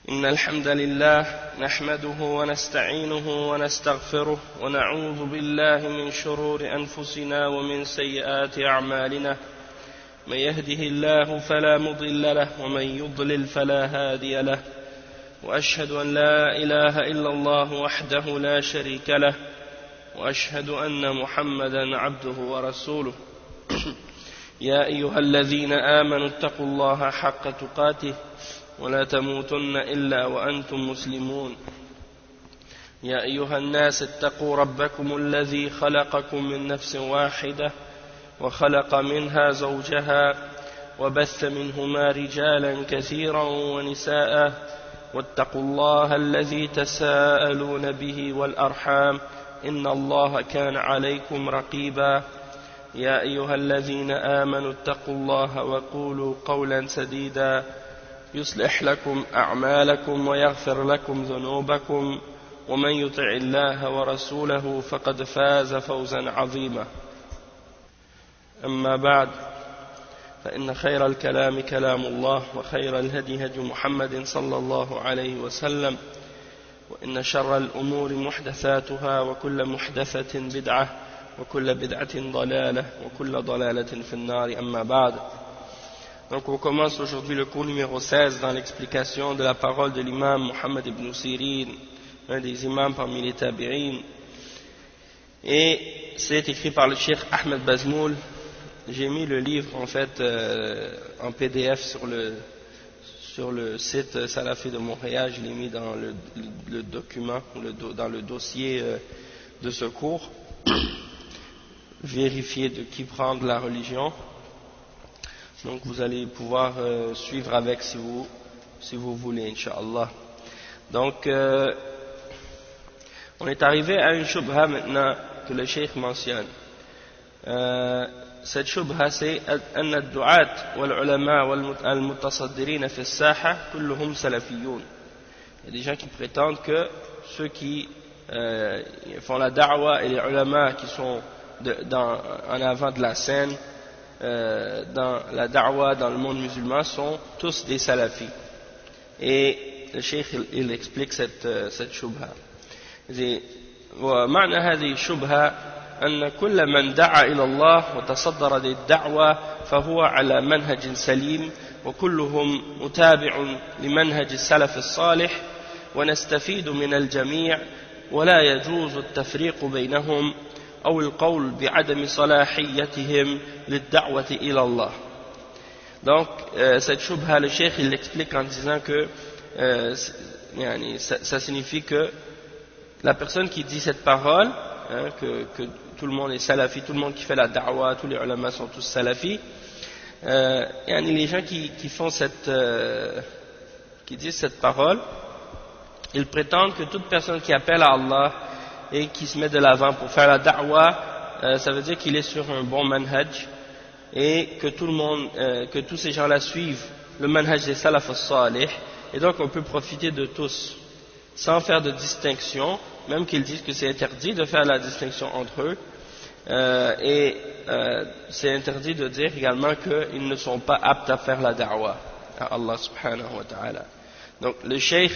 إن الحمد لله نحمده ونستعينه ونستغفره ونعوذ بالله من شرور أنفسنا ومن سيئات أعمالنا من يهده الله فلا مضل له ومن يضلل فلا هادي له وأشهد أن لا إله إلا الله وحده لا شريك له وأشهد أن محمدا عبده ورسوله يا أيها الذين آمنوا اتقوا الله حق تقاته ولا تموتن إلا وأنتم مسلمون يا أيها الناس اتقوا ربكم الذي خلقكم من نفس واحدة وخلق منها زوجها وبث منهما رجالا كثيرا ونساء واتقوا الله الذي تساءلون به والأرحام إن الله كان عليكم رقيبا يا أيها الذين آمنوا اتقوا الله وقولوا قولا سديدا يصلح لكم أعمالكم ويغفر لكم ذنوبكم ومن يطع الله ورسوله فقد فاز فوزا عظيما أما بعد فإن خير الكلام كلام الله وخير الهدي هدي محمد صلى الله عليه وسلم وإن شر الأمور محدثاتها وكل محدثة بدعة وكل بدعة ضلالة وكل ضلالة في النار أما بعد. Donc on commence aujourd'hui le cours numéro 16 dans l'explication de la parole de l'imam Muhammad ibn Sirin, un des imams parmi les tabi'in. Et c'est écrit par le cheikh Ahmed Bazmoul. J'ai mis le livre en fait en PDF sur le site Salafi de Montréal. Je l'ai mis dans le document, dans le dossier de ce cours. Vérifier de qui prendre la religion. Donc vous allez pouvoir suivre avec si vous voulez, Inch'Allah. Donc on est arrivé à une shubha maintenant que le cheikh mentionne. Cette shubha c'est أن الدعاة والعلماء والمتصدرين في الساحة كلهم سلفيون. Il y a des gens qui prétendent que ceux qui font la da'wa et les ulama qui sont en avant de la scène dans la da'wa dans le monde musulman sont tous des salafis. Et le cheikh il explique cette shubha. ومعنى هذه الشبهة أن كل من دعا إلى الله وتصدر للدعوة فهو على منهج سليم وكلهم متابع لمنهج السلف الصالح ونستفيد من الجميع ولا يجوز التفريق بينهم أو القول بعدم صلاحيتهم للدعوة إلى الله. Donc cette shubha, le cheikh il l'explique en disant que ça signifie que la personne qui dit cette parole, que tout le monde est salafi, tout le monde qui fait la da'wa, tous les ulama sont tous salafis, les gens qui disent cette parole, ils prétendent que toute personne qui appelle à Allah et qui se met de l'avant pour faire la da'wa, ça veut dire qu'il est sur un bon manhaj et que que tous ces gens-là suivent le manhaj des salaf as-salih, et donc on peut profiter de tous sans faire de distinction, même qu'ils disent que c'est interdit de faire la distinction entre eux, et c'est interdit de dire également qu'ils ne sont pas aptes à faire la da'wa à Allah subhanahu wa ta'ala. Donc le cheikh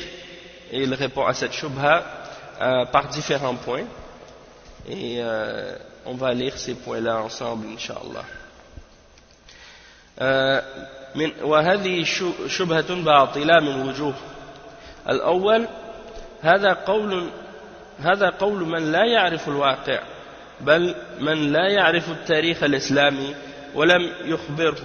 il répond à cette shubha par différents points, et on va lire ces points-là ensemble incha'Allah. وهذه شبهة باطلة من وجوه. الأول هذا قول من لا يعرف الواقع بل من لا يعرف التاريخ الإسلامي ولم يخبره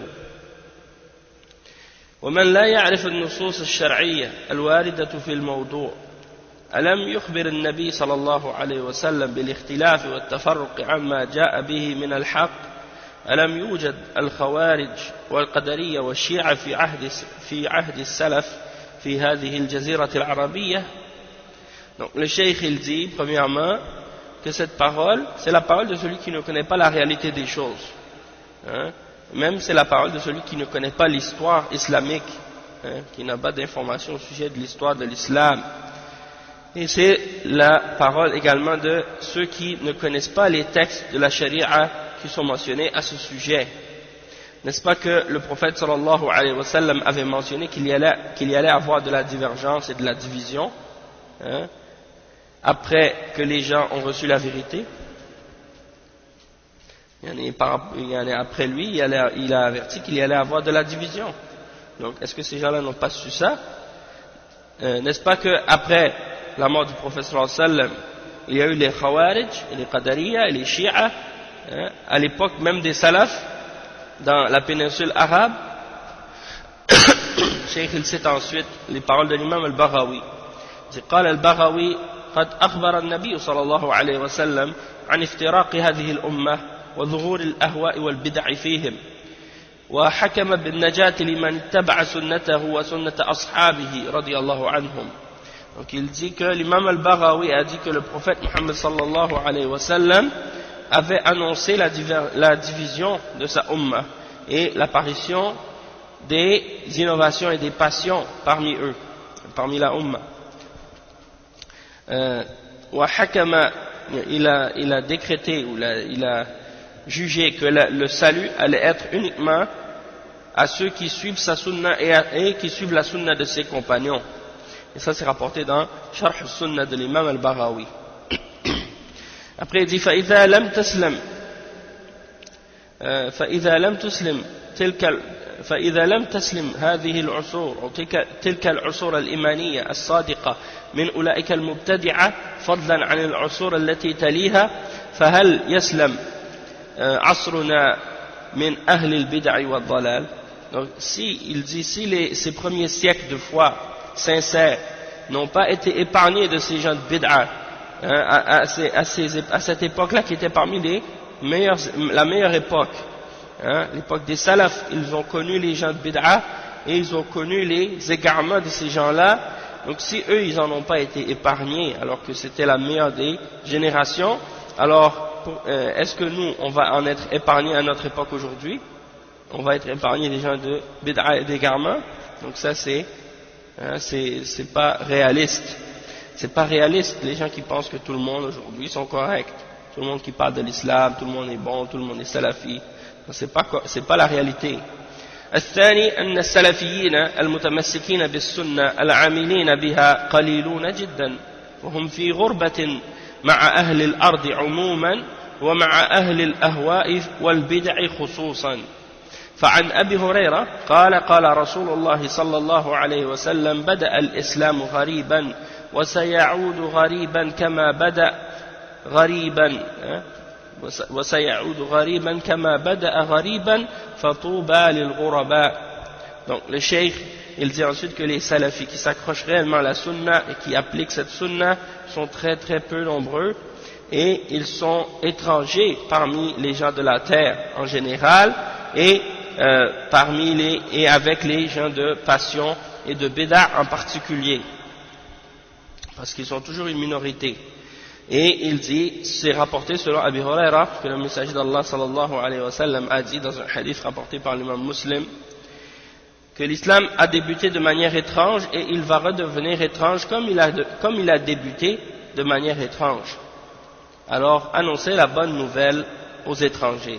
ومن لا يعرف النصوص الشرعية الواردة في الموضوع. ألم يخبر النبي صلى الله عليه وسلم بالاختلاف والتفرق عما جاء به من الحق؟ ألم يوجد الخوارج والقدرية والشيعة في عهد السلف في هذه الجزيرة العربية؟ Donc le cheikh il dit premièrement que cette parole c'est la parole de celui qui ne connaît pas la réalité des choses, même c'est la parole de celui qui ne connaît pas l'histoire islamique, qui n'a pas d'informations au sujet de l'histoire de l'islam, et c'est la parole également de ceux qui ne connaissent pas les textes de la charia qui sont mentionnés à ce sujet. N'est-ce pas que le prophète sallallahu alayhi wa sallam avait mentionné qu'il y allait avoir de la divergence et de la division, hein, après que les gens ont reçu la vérité? Après lui, il a averti qu'il y allait avoir de la division. Donc, est-ce que ces gens-là n'ont pas su ça? N'est-ce pas qu'après la mort du prophète sallallahu alayhi wa sallam, il y a eu les Khawarij, les Qadariya et les Shia, hein, à l'époque même des Salaf, dans la péninsule arabe. Cheikh il cite ensuite les paroles de l'imam al-Baghawi. Il dit: قال البغوي قد أخبر النبي صلى الله عليه وسلم عن افتراق هذه الأمة وظهور الأهواء والبدع فيهم وحكم بالنجاة لمن اتبع سنته وسنة أصحابه رضي الله عنهم. Donc il dit que l'imam al-Baghawi a dit que le prophète Muhammad sallallahu alayhi wa sallam avait annoncé la division de sa ummah et l'apparition des innovations et des passions parmi eux, parmi la ummah. Il a décrété ou il a jugé que le salut allait être uniquement à ceux qui suivent sa sunna et qui suivent la sunna de ses compagnons. Et ça c'est rapporté dans Sharh al-Sunnah de l'imam al-Baghawi. Après il dit: فإذا لم تسلم هذه العصور أو تلك العصور الإيمانية الصادقة من أولئك المبتدعة فضلا عن العصور التي تليها فهل يسلم عصرنا من أهل البدع والضلال. Donc il dit si ces premiers siècles de foi sincères n'ont pas été épargnés de ces gens de bid'a, à cette époque-là qui était parmi la meilleure époque, l'époque des salafs, ils ont connu les gens de bid'a et ils ont connu les égarements de ces gens-là. Donc si eux ils n'en ont pas été épargnés alors que c'était la meilleure des générations, alors est-ce que nous on va en être épargnés à notre époque aujourd'hui? On va être épargnés des gens de bid'a et d'égarements? Donc ça c'est pas réaliste. C'est pas réaliste les gens qui pensent que tout le monde aujourd'hui sont corrects, tout le monde qui parle de l'islam, tout le monde est bon, tout le monde est salafi. C'est pas la réalité. الثاني أن السلفيين المتمسكين بالسنة العاملين بها قليلون جدا وهم في غربة مع أهل الأرض عموما ومع أهل الأهواء والبدع خصوصا. فعن أبي هريرة قال قال رسول الله صلى الله عليه وسلم بدأ الإسلام غريبا وسيعود غريبا كما بدأ غريبا وسيعود غريبا كما بدأ غريبا فطوبى للغرباء. Donc le cheikh il dit ensuite que les salafis qui s'accrochent réellement à la sunna et qui appliquent cette sunna sont très très peu nombreux et ils sont étrangers parmi les gens de la terre en général et avec les gens de passion et de bid'a en particulier, parce qu'ils sont toujours une minorité. Et il dit, c'est rapporté selon Abi Huraira, que le messager d'Allah sallallahu alayhi wa sallam a dit dans un hadith rapporté par l'imam Muslim, que l'islam a débuté de manière étrange et il va redevenir étrange comme il a débuté de manière étrange. Alors annoncez la bonne nouvelle aux étrangers.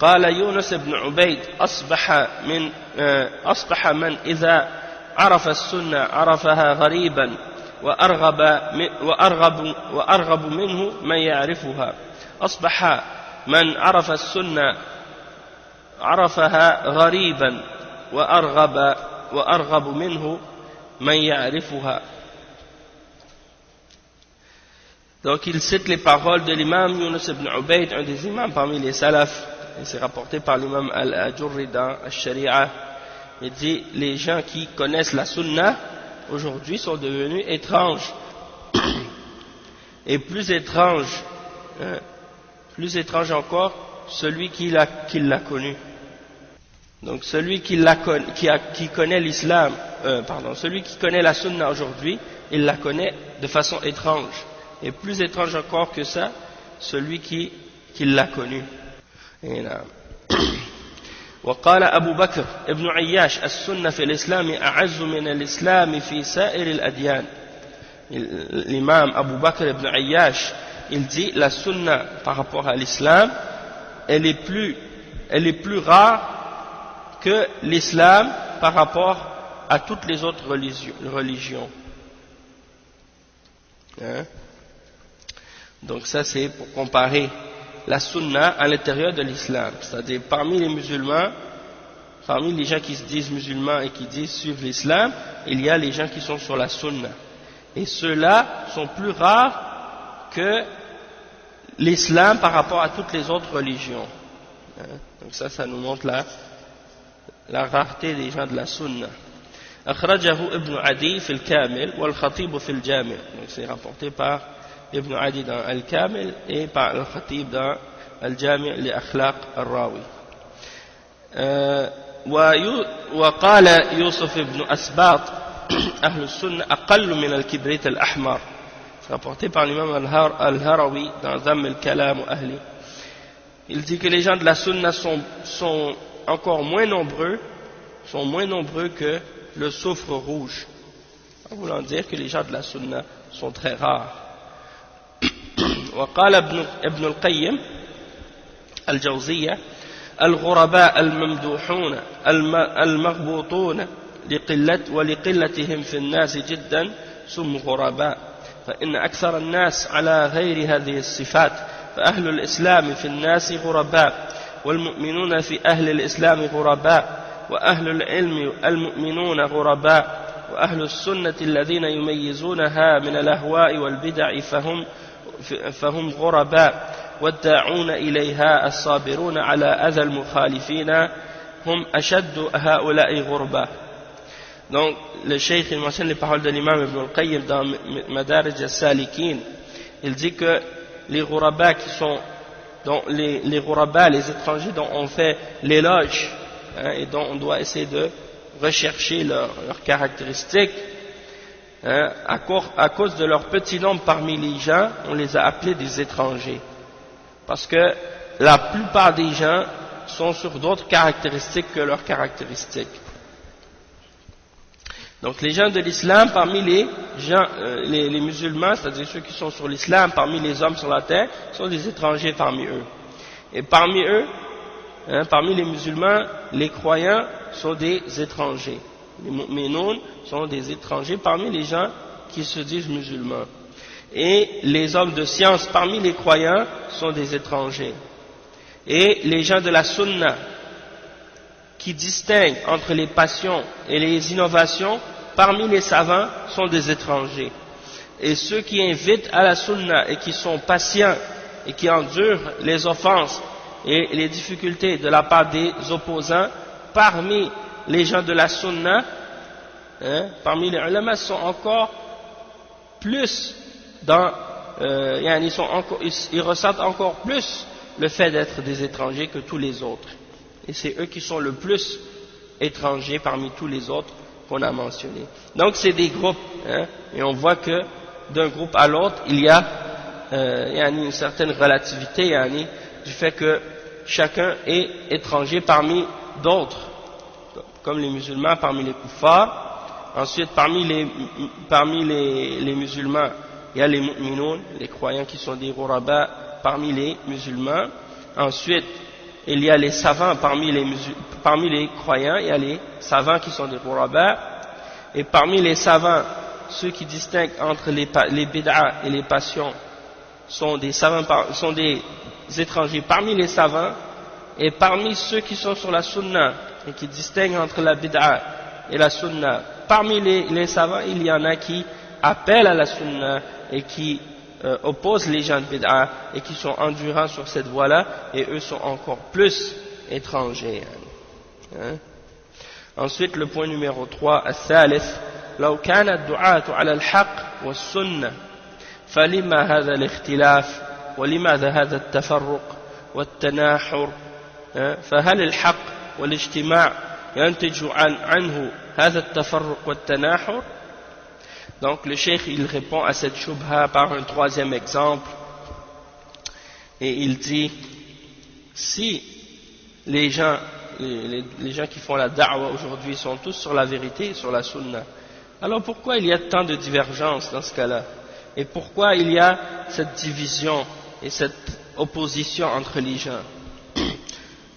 قال يونس بن عبيد أصبح من إذا عرف السنة عرفها غريبا وأرغب منه من يعرفها. أصبح من عرف السنة عرفها غريبا وأرغب منه من يعرفها. Donc il cite les paroles de l'imam Yunus ibn Ubayd, un des imams parmi les salafs, et c'est rapporté par l'imam Al-Ajurri dans Al-Sharia. Il dit, les gens qui connaissent la sunna aujourd'hui sont devenus étranges et plus étrange encore celui qui l'a connu. Donc celui qui connaît l'islam, celui qui connaît la sunna aujourd'hui, il la connaît de façon étrange, et plus étrange encore que ça, celui qui l'a connu. وقال أبو بكر ابن عياش السنة في الإسلام أعز من الإسلام في سائر الأديان. L'imam Abu Bakr ibn Ayyash, il dit la sunna par rapport à l'islam, elle est plus elle est plus rare que l'islam par rapport à toutes les autres religions. Hein? Donc ça c'est pour comparer la sunna à l'intérieur de l'islam, c'est-à-dire parmi les musulmans, parmi les gens qui se disent musulmans et qui disent suivre l'islam, il y a les gens qui sont sur la sunna, et ceux-là sont plus rares que l'islam par rapport à toutes les autres religions. Hein? Donc ça nous montre la rareté des gens de la sunna. أخرجه ابن عدي في الكامل والخطيب في الجامع. Donc c'est rapporté par Ibn Adi dans Al-Kamil et par Al-Khatib dans Al-Jami' لأخلاق الراوي. وقال يوسف بن أسباط أهل السنة أقل من الكبريت الأحمر. C'est rapporté par l'imam Al-Harawi dans Dhamm al-Kalam wa Ahli. Il dit que les gens de la sunna sont encore moins nombreux que le soufre rouge, en voulant dire que les gens de la sunna sont très rares. وقال ابن القيم الجوزية الغرباء الممدوحون المغبوطون ولقلتهم في الناس جدا سموا غرباء فإن أكثر الناس على غير هذه الصفات فأهل الإسلام في الناس غرباء والمؤمنون في أهل الإسلام غرباء وأهل العلم المؤمنون غرباء وأهل السنة الذين يميزونها من الأهواء والبدع فهم غرباء والداعون إليها الصابرون على أذى المخالفين هم أشد هؤلاء غربة. Donc le cheikh il mentionne les paroles de l'imam Ibn al-Qayyim dans Madarij al-Salikin. Il dit que les ghuraba qui sont dont les ghuraba, les étrangers dont on fait l'éloge, hein, et dont on doit essayer de rechercher leurs caractéristiques, hein, à cause de leur petit nombre parmi les gens, on les a appelés des étrangers, parce que la plupart des gens sont sur d'autres caractéristiques que leurs caractéristiques. Donc les gens de l'islam, parmi les gens, les musulmans, c'est-à-dire ceux qui sont sur l'islam, parmi les hommes sur la terre, sont des étrangers parmi eux. Et parmi eux, hein, parmi les musulmans, les croyants sont des étrangers. Les mu'minoun sont des étrangers parmi les gens qui se disent musulmans. Et les hommes de science parmi les croyants sont des étrangers. Et les gens de la sunna, qui distinguent entre les passions et les innovations, parmi les savants, sont des étrangers. Et ceux qui invitent à la sunna et qui sont patients et qui endurent les offenses et les difficultés de la part des opposants, parmi les gens de la sunna, hein, parmi les ulama, sont encore plus dans, ils ressentent encore plus le fait d'être des étrangers que tous les autres. Et c'est eux qui sont le plus étrangers parmi tous les autres qu'on a mentionnés. Donc c'est des groupes, hein, et on voit que d'un groupe à l'autre, il y a une certaine relativité du fait que chacun est étranger parmi d'autres, comme les musulmans parmi les kuffars. Ensuite, parmi les musulmans, il y a les mu'minoun, les croyants qui sont des ghuraba parmi les musulmans. Ensuite, il y a les savants parmi les croyants, il y a les savants qui sont des ghuraba. Et parmi les savants, ceux qui distinguent entre les bid'a et les passions sont des étrangers parmi les savants. Et parmi ceux qui sont sur la sunna et qui distinguent entre la bid'a et la sunna, parmi les savants, il y en a qui appellent à la sunna et qui opposent les gens de bid'a et qui sont endurants sur cette voie-là, et eux sont encore plus étrangers. Hein? Ensuite, le point numéro 3, الثالث لو كان الدعاة على الحق والسنة فلما هذا الاختلاف ولماذا هذا التفرق والتناحر فهل الحق والاجتماع ينتج عنه هذا التفرق والتناحر. Donc le cheikh il répond à cette shubha par un troisième exemple, et il dit, si les gens qui font la da'wa aujourd'hui sont tous sur la vérité, sur la sunna, alors pourquoi il y a tant de divergences dans ce cas-là, et pourquoi il y a cette division et cette opposition entre les gens?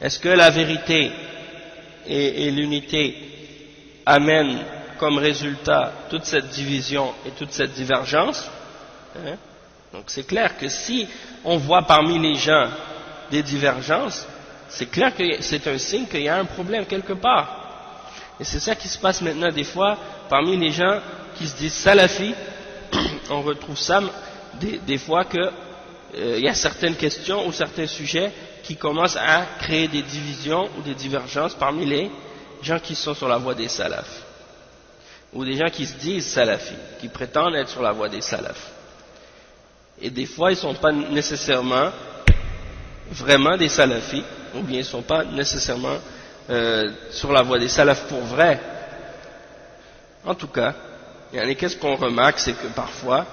est-ce que la vérité et l'unité amènent comme résultat toute cette division et toute cette divergence? Hein? Donc c'est clair que si on voit parmi les gens des divergences, c'est clair que c'est un signe qu'il y a un problème quelque part. Et c'est ça qui se passe maintenant des fois parmi les gens qui se disent salafis. On retrouve ça des fois que y a certaines questions ou certains sujets qui commencent à créer des divisions ou des divergences parmi les gens qui sont sur la voie des salafs, ou des gens qui se disent salafis, qui prétendent être sur la voie des salafs. Et des fois ils ne sont pas nécessairement vraiment des salafis, ou bien ils ne sont pas nécessairement sur la voie des salafs pour vrai. En tout cas, qu'est-ce qu'on remarque, c'est que parfois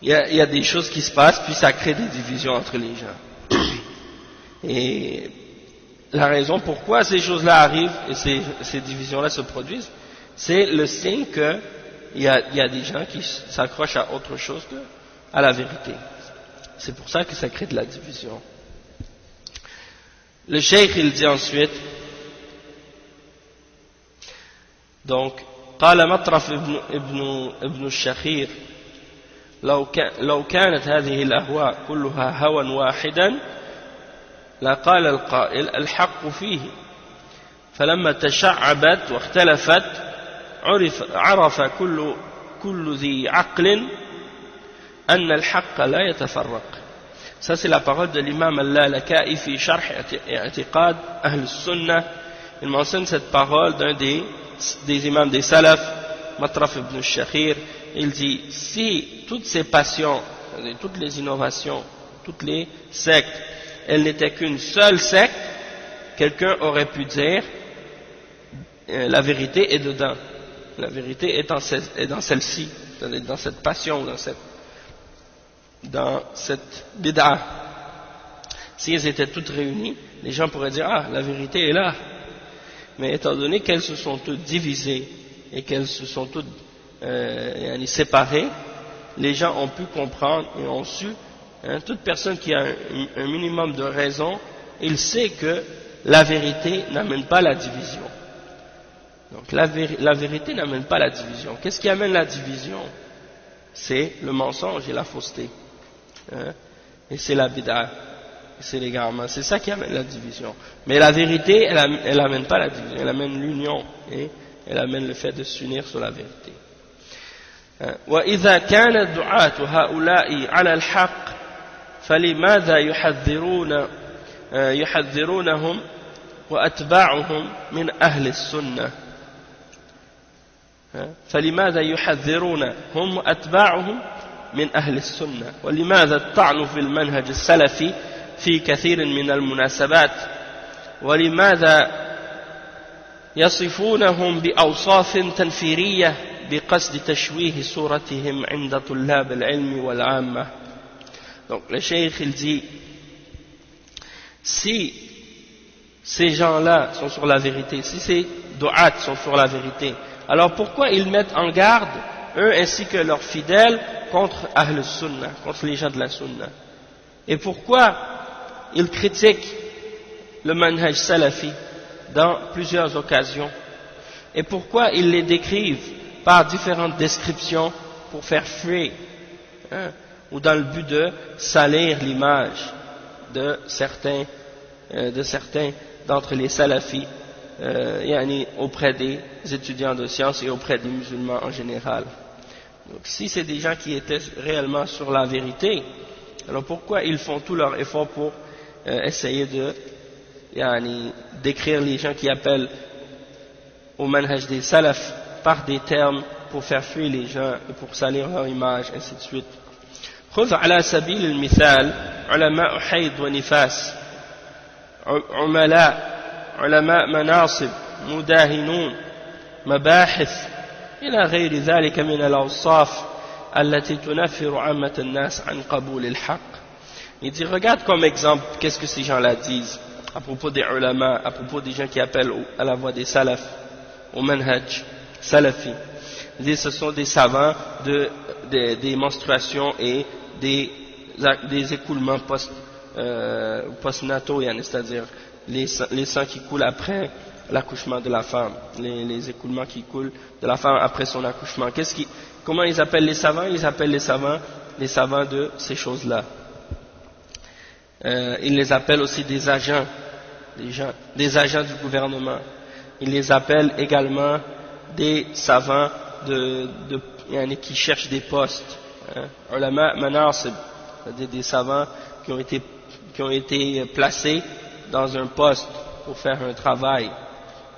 il y a des choses qui se passent, puis ça crée des divisions entre les gens. Et la raison pourquoi ces choses-là arrivent et ces divisions-là se produisent, c'est le signe qu'il y a des gens qui s'accrochent à autre chose qu'à la vérité. C'est pour ça que ça crée de la division. Le cheikh il dit ensuite, donc, قال مطرف ابن الشخير لو كانت هذه الأهواء كلها هوى واحدا لقال القائل الحق فيه فلما تشعبت واختلفت عرف كل ذي عقل أن الحق لا يتفرق. Ça c'est la parole de l'imam al-Lalaka'i fi sharh i'tiqad ahl al-sunnah. Il mentionne cette parole d'un des imams des salafs, Matraf ibn al-Shakhir. Il dit, si toutes ces passions, toutes les innovations, toutes les sectes, elles n'étaient qu'une seule secte, quelqu'un aurait pu dire, la vérité est dedans. La vérité est dans celle-ci, dans cette passion, dans cette bid'a. Si elles étaient toutes réunies, les gens pourraient dire, ah, la vérité est là. Mais étant donné qu'elles se sont toutes divisées et qu'elles se sont toutes séparées, les gens ont pu comprendre et ont su, toute personne qui a un minimum de raison, il sait que la vérité n'amène pas la division. Donc la vérité n'amène pas la division. Qu'est-ce qui amène la division? C'est le mensonge et la fausseté. Et c'est la bid'a, c'est l'égarement. C'est ça qui amène la division. Mais la vérité, elle amène pas la division, elle amène l'union et elle amène le fait de s'unir sur la vérité. وإذا كان الدعاة هؤلاء على الحق فلماذا يحذرونهم وأتباعهم من أهل السنة؟ فلماذا يحذرونهم وأتباعهم من أهل السنة؟ ولماذا الطعن في المنهج السلفي في كثير من المناسبات؟ ولماذا يصفونهم بأوصاف تنفيرية بقصد تشويه صورتهم عند طلاب العلم والعامة؟ Donc le cheikh il dit, si ces gens-là sont sur la vérité, si ces du'at sont sur la vérité, alors pourquoi ils mettent en garde, eux ainsi que leurs fidèles, contre Ahl Sunnah, contre les gens de la Sunnah? Et pourquoi ils critiquent le manhaj salafi dans plusieurs occasions? Et pourquoi ils les décrivent par différentes descriptions pour faire fuir, ou dans le but de salir l'image de certains d'entre les salafis, auprès des étudiants de sciences et auprès des musulmans en général? Donc si c'est des gens qui étaient réellement sur la vérité, alors pourquoi ils font tout leur effort pour essayer de décrire les gens qui appellent au manhaj des salafs par des termes pour faire fuir les gens et pour salir leur image, ainsi de suite. خذ على سبيل المثال علماء حيض ونفاس، علماء مناصب، مداهنون، مباحث إلى غير ذلك من الأوصاف التي تنفر عامة الناس عن قبول الحق. Il dit, regarde comme exemple, qu'est-ce que ces gens-là disent à propos des ulama, à propos des gens qui appellent à la voie des salafs, au manhaj salafi. Il dit, ce sont des savants des menstruations et des écoulements postnataux, c'est-à-dire les sangs qui coulent après l'accouchement de la femme, les écoulements qui coulent de la femme après son accouchement. Comment ils appellent les savants? Ils appellent les savants de ces choses-là. Ils les appellent aussi des agents du gouvernement. Ils les appellent également des savants qui cherchent des postes. Ulama manasib, c'est-à-dire des savants qui ont été placés dans un poste pour faire un travail.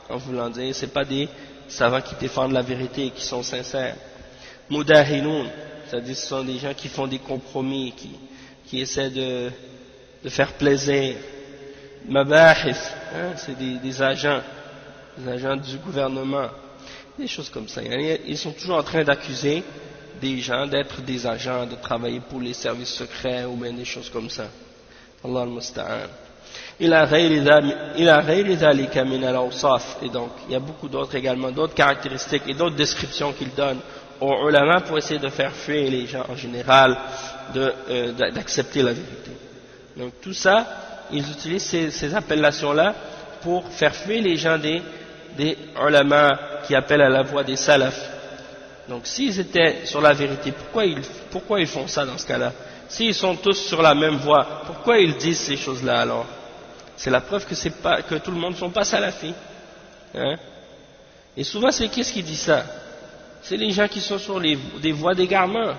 En voulant dire, c'est pas des savants qui défendent la vérité et qui sont sincères. Mudahinoun, c'est-à-dire ce sont des gens qui font des compromis, qui essaient de faire plaisir. Mabahith, c'est des agents du gouvernement, des choses comme ça. Ils sont toujours en train d'accuser des gens d'être des agents, de travailler pour les services secrets ou bien des choses comme ça. Allah al-Musta'an. Et donc, il y a beaucoup d'autres également, d'autres caractéristiques et d'autres descriptions qu'il donne aux ulama pour essayer de faire fuir les gens en général d'accepter la vérité. Donc tout ça, ils utilisent ces appellations-là pour faire fuir les gens des ulama qui appellent à la voie des salafs. Donc s'ils étaient sur la vérité, pourquoi ils font ça dans ce cas-là? S'ils sont tous sur la même voie, pourquoi ils disent ces choses-là alors? C'est la preuve que tout le monde ne sont pas salafis. Et souvent c'est qui qui dit ça? C'est les gens qui sont sur des voies d'égarement,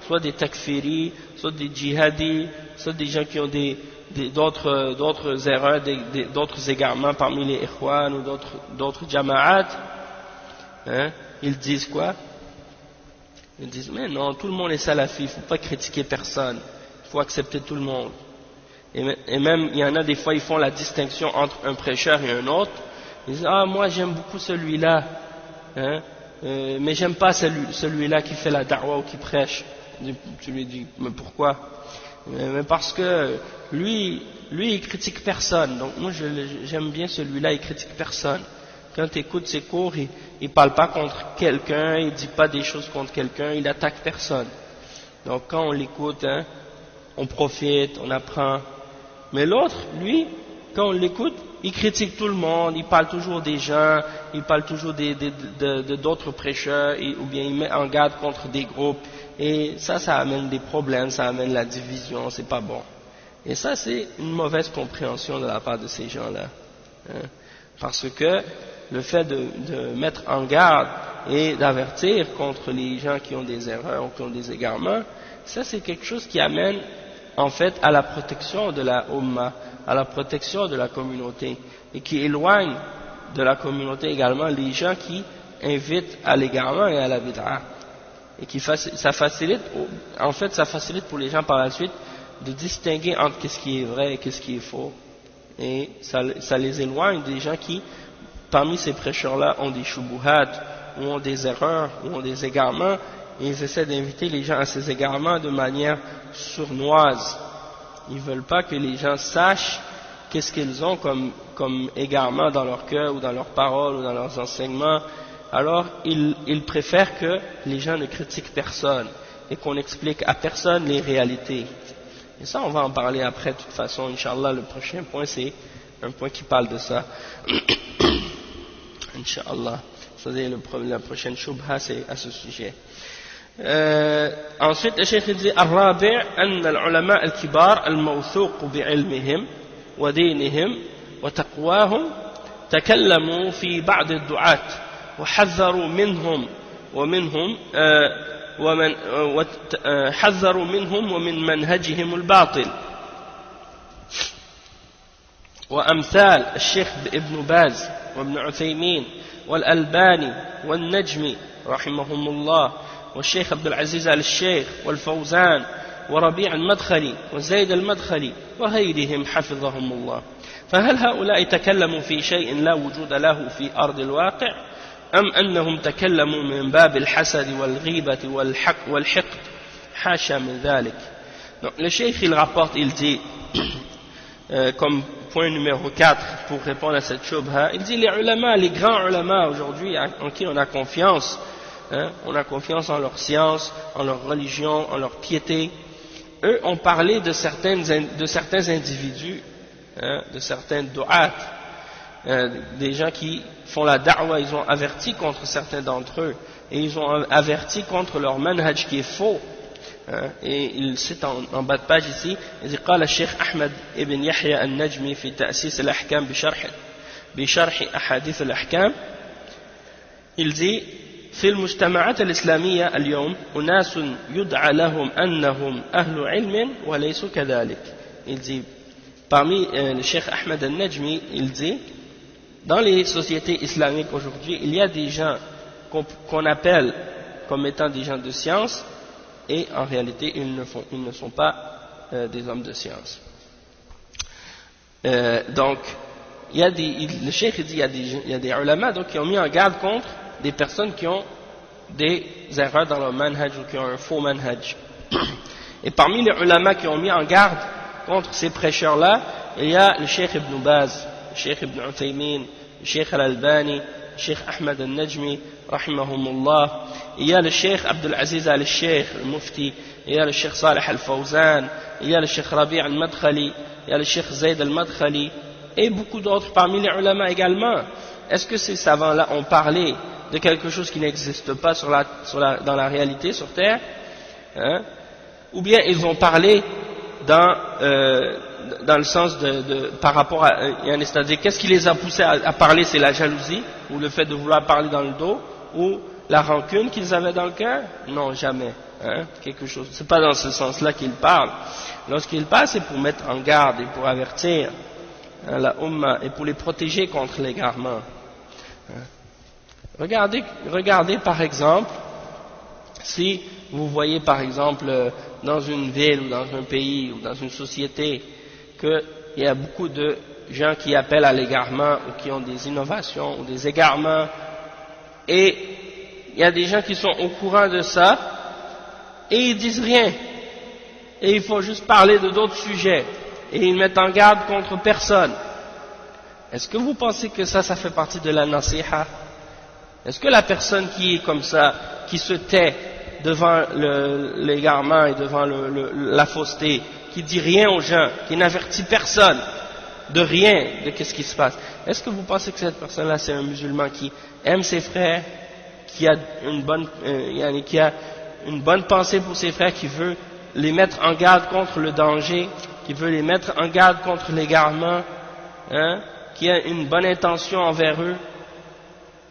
soit des takfiris, soit des djihadis, soit des gens qui ont d'autres erreurs, d'autres égarements parmi les ikhwan ou d'autres jama'at. Ils disent quoi? Ils disent mais non, tout le monde est salafi, il ne faut pas critiquer personne, il faut accepter tout le monde. Et même il y en a des fois ils font la distinction entre un prêcheur et un autre. Ils disent ah moi j'aime beaucoup celui-là, mais j'aime pas celui-là qui fait la da'wa ou qui prêche. Tu lui dis mais pourquoi? Mais parce que lui il critique personne, donc moi j'aime bien celui-là, il critique personne. Quand tu écoutes ses cours, il parle pas contre quelqu'un, il dit pas des choses contre quelqu'un, il attaque personne. Donc quand on l'écoute, on profite, on apprend. Mais l'autre, lui, quand on l'écoute, il critique tout le monde, il parle toujours des gens, il parle toujours d'autres prêcheurs, ou bien il met en garde contre des groupes. Et ça amène des problèmes, ça amène la division, c'est pas bon. Et ça, c'est une mauvaise compréhension de la part de ces gens-là. Parce que le fait de mettre en garde et d'avertir contre les gens qui ont des erreurs ou qui ont des égarements, ça c'est quelque chose qui amène en fait à la protection de la Ummah, à la protection de la communauté, et qui éloigne de la communauté également les gens qui invitent à l'égarement et à la bid'a. Et ça facilite pour les gens par la suite de distinguer entre qu'est-ce qui est vrai et qu'est-ce qui est faux. Et ça les éloigne des gens qui, parmi ces prêcheurs-là, ont des shubuhat, ou ont des erreurs, ou ont des égarements, et ils essaient d'inviter les gens à ces égarements de manière sournoise. Ils ne veulent pas que les gens sachent qu'est-ce qu'ils ont comme égarement dans leur cœur, ou dans leurs paroles, ou dans leurs enseignements. Alors, ils préfèrent que les gens ne critiquent personne, et qu'on n'explique à personne les réalités. Et ça, on va en parler après, de toute façon, Inch'Allah, le prochain point, c'est un point qui parle de ça. Inch'Allah. C'est-à-dire, la prochaine shubha, c'est à ce sujet. Ensuite, le Cheikh dit, الرابع أن العلماء الكبار الموثوق بعلمهم ودينهم وتقواهم تكلموا في بعض الدعاة وحذروا منهم ومن منهجهم الباطل. وأمثال الشيخ ابن باز وابن عثيمين والألباني والنجمي رحمهم الله والشيخ عبد العزيز آل الشيخ والفوزان وربيع المدخلي وزيد المدخلي وغيرهم حفظهم الله. فهل هؤلاء تكلموا في شيء لا وجود له في أرض الواقع أم أنهم تكلموا من باب الحسد والغيبة والحقد حاشا من ذلك. Donc, le cheikh il rapporte, il dit comme point numéro 4 pour répondre à cette shubha, il dit les ulama, les grands ulama aujourd'hui en qui on a confiance en leur science, en leur religion, en leur piété, eux ont parlé de certains individus, hein, de certains du'at, des gens qui font la da'wa, ils ont averti contre certains d'entre eux, et ils ont averti contre leur manhaj qui est faux. Et il cite en bas de page ici, il dit قال الشيخ أحمد ابن يحيى النجمي في تأسيس الأحكام بشرح أحاديث الأحكام. Il dit في المجتمعات الإسلامية اليوم أناس يدعى لهم أنهم أهل علم وليسوا كذلك. Il dit parmi le Cheikh Ahmed al-Najmi, il dit dans les sociétés islamiques aujourd'hui, il y a des gens qu'on appelle comme étant des gens de science, et en réalité ils ne sont pas des hommes de science. Donc le cheikh dit il y a des ulama donc qui ont mis en garde contre des personnes qui ont des erreurs dans leur manhaj ou qui ont un faux manhaj. Et parmi les ulama qui ont mis en garde contre ces prêcheurs là, il y a le cheikh Ibn Baz, le cheikh Ibn Uthaymin, le cheikh Al-Albani, le cheikh Ahmed al-Najmi rahimahumullah. Il y a le cheikh Abdul Aziz al-Sheikh, le mufti, il y a le cheikh Salih al-Fawzan, il y a le cheikh Rabi' al-Madkhali, il y a le cheikh Zayd al-Madkhali, et beaucoup d'autres parmi les ulama également. Est-ce que ces savants-là ont parlé de quelque chose qui n'existe pas dans la réalité, sur Terre, hein? Ou bien ils ont parlé dans le sens par rapport à, c'est-à-dire qu'est-ce qui les a poussés à parler, c'est la jalousie, ou le fait de vouloir parler dans le dos, ou la rancune qu'ils avaient dans le cœur? Non, jamais. Hein, quelque chose. C'est pas dans ce sens-là qu'ils parlent. Lorsqu'ils parlent, c'est pour mettre en garde et pour avertir, hein, la Ummah, et pour les protéger contre l'égarement. Hein. Regardez par exemple, si vous voyez par exemple dans une ville ou dans un pays ou dans une société qu'il y a beaucoup de gens qui appellent à l'égarement ou qui ont des innovations ou des égarements, et il y a des gens qui sont au courant de ça et ils disent rien, et il faut juste parler de d'autres sujets et ils mettent en garde contre personne. Est-ce que vous pensez que ça fait partie de la nasiha? Est-ce que la personne qui est comme ça, qui se tait devant l'égarement et devant la fausseté, qui dit rien aux gens, qui n'avertit personne de rien de qu'est-ce qui se passe, est-ce que vous pensez que cette personne-là c'est un musulman qui aime ses frères, qui a une bonne pensée pour ses frères, qui veut les mettre en garde contre le danger, qui veut les mettre en garde contre l'égarement, hein, qui a une bonne intention envers eux,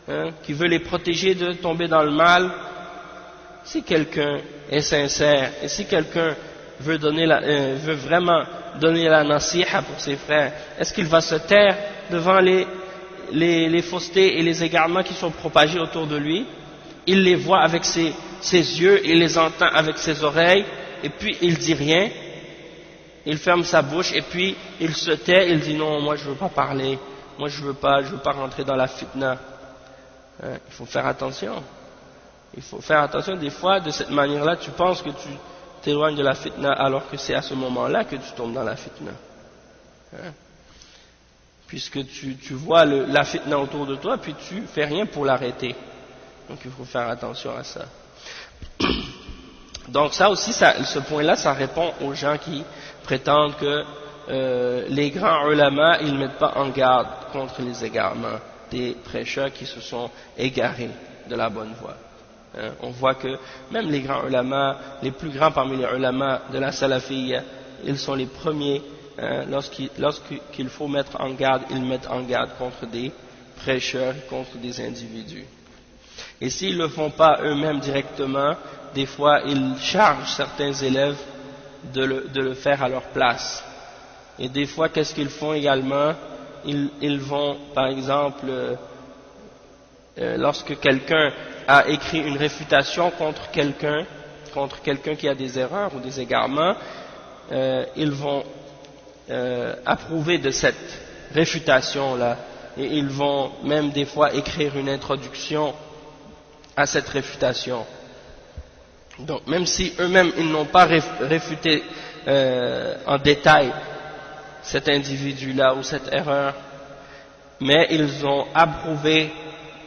hein, qui veut les protéger de tomber dans le mal? Si quelqu'un est sincère et si quelqu'un veut vraiment donner la nasiha pour ses frères, est-ce qu'il va se taire devant les faussetés et les égarements qui sont propagés autour de lui? Il les voit avec ses yeux, il les entend avec ses oreilles, et puis il dit rien, il ferme sa bouche, et puis il se tait, il dit non, moi je veux pas parler, moi je veux pas rentrer dans la fitna. Hein, il faut faire attention. Il faut faire attention, des fois, de cette manière-là, tu penses que tu t'éloignes de la fitna, alors que c'est à ce moment-là que tu tombes dans la fitna. Hein? Puisque tu vois la fitna autour de toi, puis tu fais rien pour l'arrêter. Donc il faut faire attention à ça. Donc ça aussi, ce point-là, ça répond aux gens qui prétendent que les grands ulama, ils ne mettent pas en garde contre les égarements des prêcheurs qui se sont égarés de la bonne voie. Hein, on voit que même les grands ulama, les plus grands parmi les ulama de la salafiyya, ils sont les premiers, hein, lorsqu'il faut mettre en garde, ils mettent en garde contre des prêcheurs, contre des individus. Et s'ils ne le font pas eux-mêmes directement, des fois ils chargent certains élèves de le faire à leur place. Et des fois, qu'est-ce qu'ils font également? Ils vont, par exemple, lorsque quelqu'un a écrit une réfutation contre quelqu'un qui a des erreurs ou des égarements, ils vont approuver de cette réfutation-là, et ils vont même des fois écrire une introduction à cette réfutation. Donc même si eux-mêmes ils n'ont pas réfuté en détail cet individu-là ou cette erreur, mais ils ont approuvé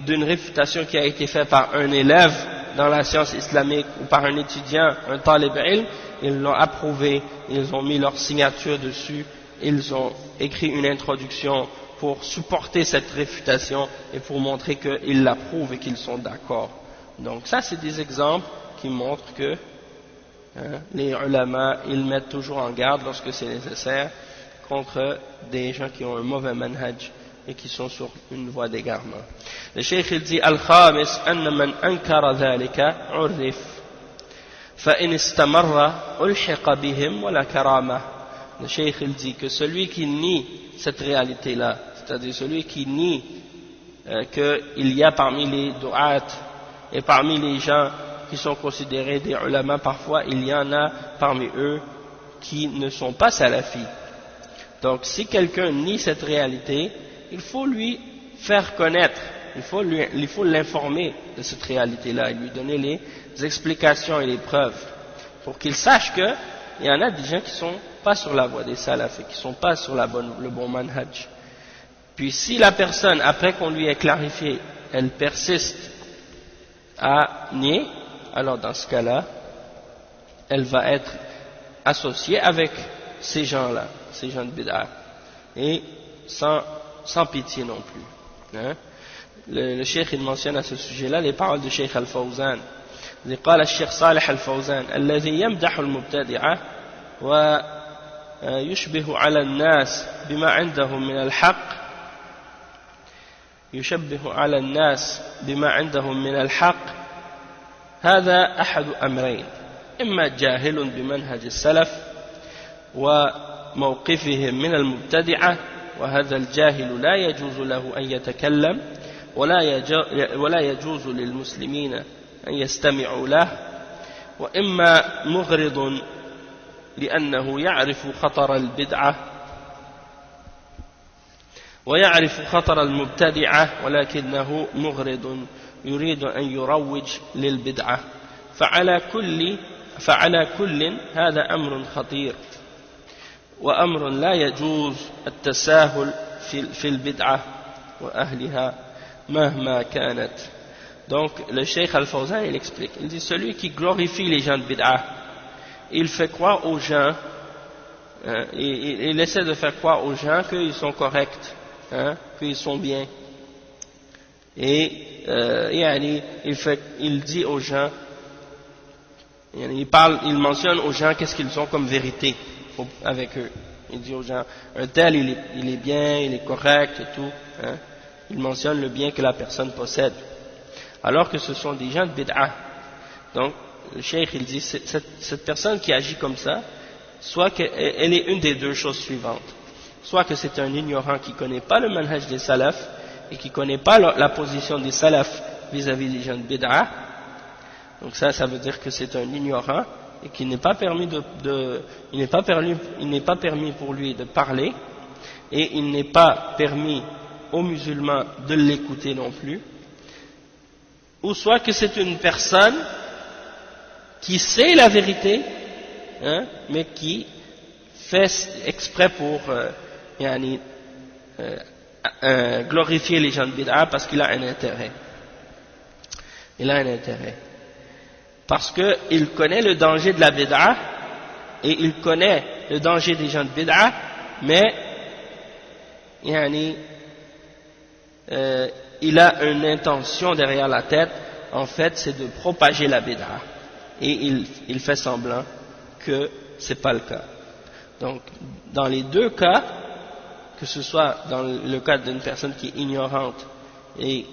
d'une réfutation qui a été faite par un élève dans la science islamique ou par un étudiant, un talib ilm, ils l'ont approuvé, ils ont mis leur signature dessus, ils ont écrit une introduction pour supporter cette réfutation et pour montrer qu'ils l'approuvent et qu'ils sont d'accord. Donc ça c'est des exemples qui montrent que les ulama, ils mettent toujours en garde lorsque c'est nécessaire contre des gens qui ont un mauvais manhaj et qui sont sur une voie d'égarement. Le cheikh il dit al-khamis anna man ankara dhalika urrif fa in istamarra ulhiqa bihim wala karama. Le cheikh il dit que celui qui nie cette réalité là, c'est-à-dire celui qui nie qu'il y a parmi les du'at et parmi les gens qui sont considérés des ulama, parfois il y en a parmi eux qui ne sont pas salafis. Donc si quelqu'un nie cette réalité, il faut lui faire connaître, il faut l'informer de cette réalité-là et lui donner les explications et les preuves pour qu'il sache qu'il y en a des gens qui ne sont pas sur la voie des salafs et qui ne sont pas sur le bon manhaj. Puis si la personne, après qu'on lui ait clarifié, elle persiste à nier, alors dans ce cas-là, elle va être associée avec ces gens-là, ces gens de bid'a, et sans pitié non plus. Hein? Le cheikh il mentionne à ce sujet-là les paroles de Cheikh Al-Fawzan. Il قال الشيخ صالح الفوزان الذي يمدح المبتدعة ويشبه على الناس بما عندهم من الحق هذا أحد أمرين إما جاهل بمنهج السلف وموقفهم من المبتدعة وهذا الجاهل لا يجوز له أن يتكلم ولا يجوز للمسلمين أن يستمعوا له وإما مغرض لأنه يعرف خطر البدعة ويعرف خطر المبتدعة ولكنه مغرض يريد أن يروج للبدعة فعلى كل هذا أمر خطير وأمر لا يجوز التساهل في البدعة وأهلها مهما كانت. Donc le Cheikh Al-Fawzan il explique, il dit celui qui glorifie les gens de bid'a, il fait croire aux gens, il essaie de faire croire aux gens qu'ils sont corrects, qu'ils sont bien, et il dit aux gens, il mentionne aux gens qu'est-ce qu'ils ont comme vérité avec eux. Il dit aux gens, un tel il est bien, il est correct et tout, il mentionne le bien que la personne possède, alors que ce sont des gens de bid'a. Donc le cheikh il dit, cette personne qui agit comme ça, soit qu'elle est une des deux choses suivantes, soit que c'est un ignorant qui ne connaît pas le manhaj des salafs et qui ne connaît pas la position des salafs vis-à-vis des gens de bid'a. Donc ça veut dire que c'est un ignorant et qu'il n'est pas permis il n'est pas permis pour lui de parler, et il n'est pas permis aux musulmans de l'écouter non plus, ou soit que c'est une personne qui sait la vérité, mais qui fait exprès pour glorifier les gens de bid'a parce qu'il a un intérêt. Il a un intérêt. Parce qu'il connaît le danger de la bid'a et il connaît le danger des gens de bid'a, mais il a une intention derrière la tête, en fait c'est de propager la bid'a, et il fait semblant que c'est pas le cas. Donc dans les deux cas, que ce soit dans le cas d'une personne qui est ignorante et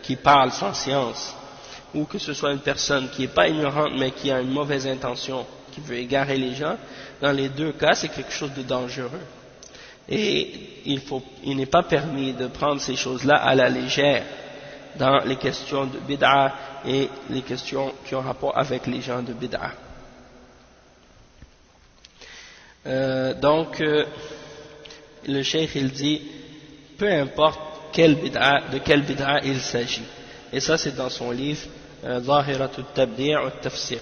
qui parle sans science, ou que ce soit une personne qui n'est pas ignorante mais qui a une mauvaise intention, qui veut égarer les gens, dans les deux cas c'est quelque chose de dangereux. Et il n'est pas permis de prendre ces choses-là à la légère dans les questions de bid'a et les questions qui ont rapport avec les gens de bid'a. Donc le cheikh il dit, peu importe de quelle bid'a il s'agit, et ça c'est dans son livre Zahiratu Tabdi' wa Tafsiq.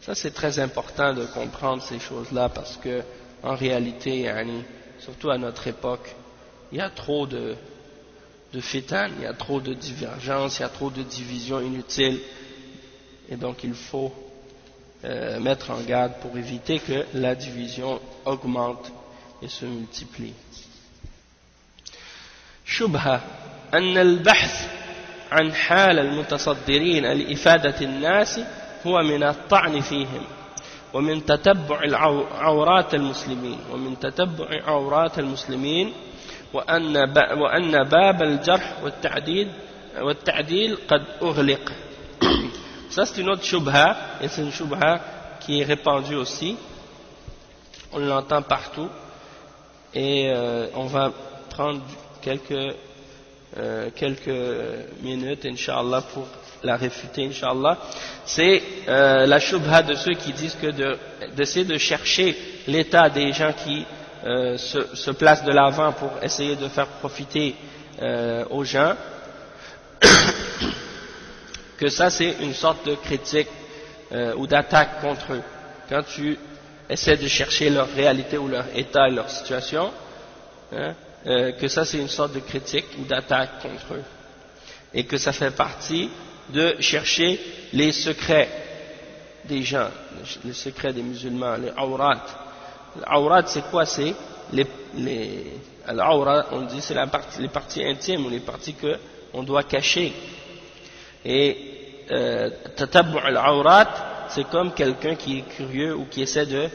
Ça c'est très important de comprendre ces choses-là, parce que en réalité, surtout à notre époque, il y a trop de fitan, il y a trop de divergences, il y a trop de divisions inutiles, et donc il faut mettre en garde pour éviter que la division augmente et se multiplie. شبهة أن البحث عن حال المتصدرين لإفادة الناس هو من الطعن فيهم ومن تتبع عورات المسلمين وأن باب الجرح والتعديل قد أغلق. Ça c'est une autre shubha, et c'est une shubha qui est répandue aussi, on l'entend partout, et on va prendre quelques minutes Inch'Allah pour la réfuter Inch'Allah. C'est la shubha de ceux qui disent que d'essayer de chercher l'état des gens qui se placent de l'avant pour essayer de faire profiter aux gens, que ça c'est une sorte de critique ou d'attaque contre eux. Quand tu essaies de chercher leur réalité ou leur état et leur situation, hein, que ça c'est une sorte de critique ou d'attaque contre eux, et que ça fait partie de chercher les secrets des gens, les secrets des musulmans, les awrat. L'awrat c'est quoi? C'est l'awrat, on dit c'est les parties intimes ou les parties que on doit cacher. Et tatabbu' al-awrat, c'est comme quelqu'un qui est curieux ou qui essaie de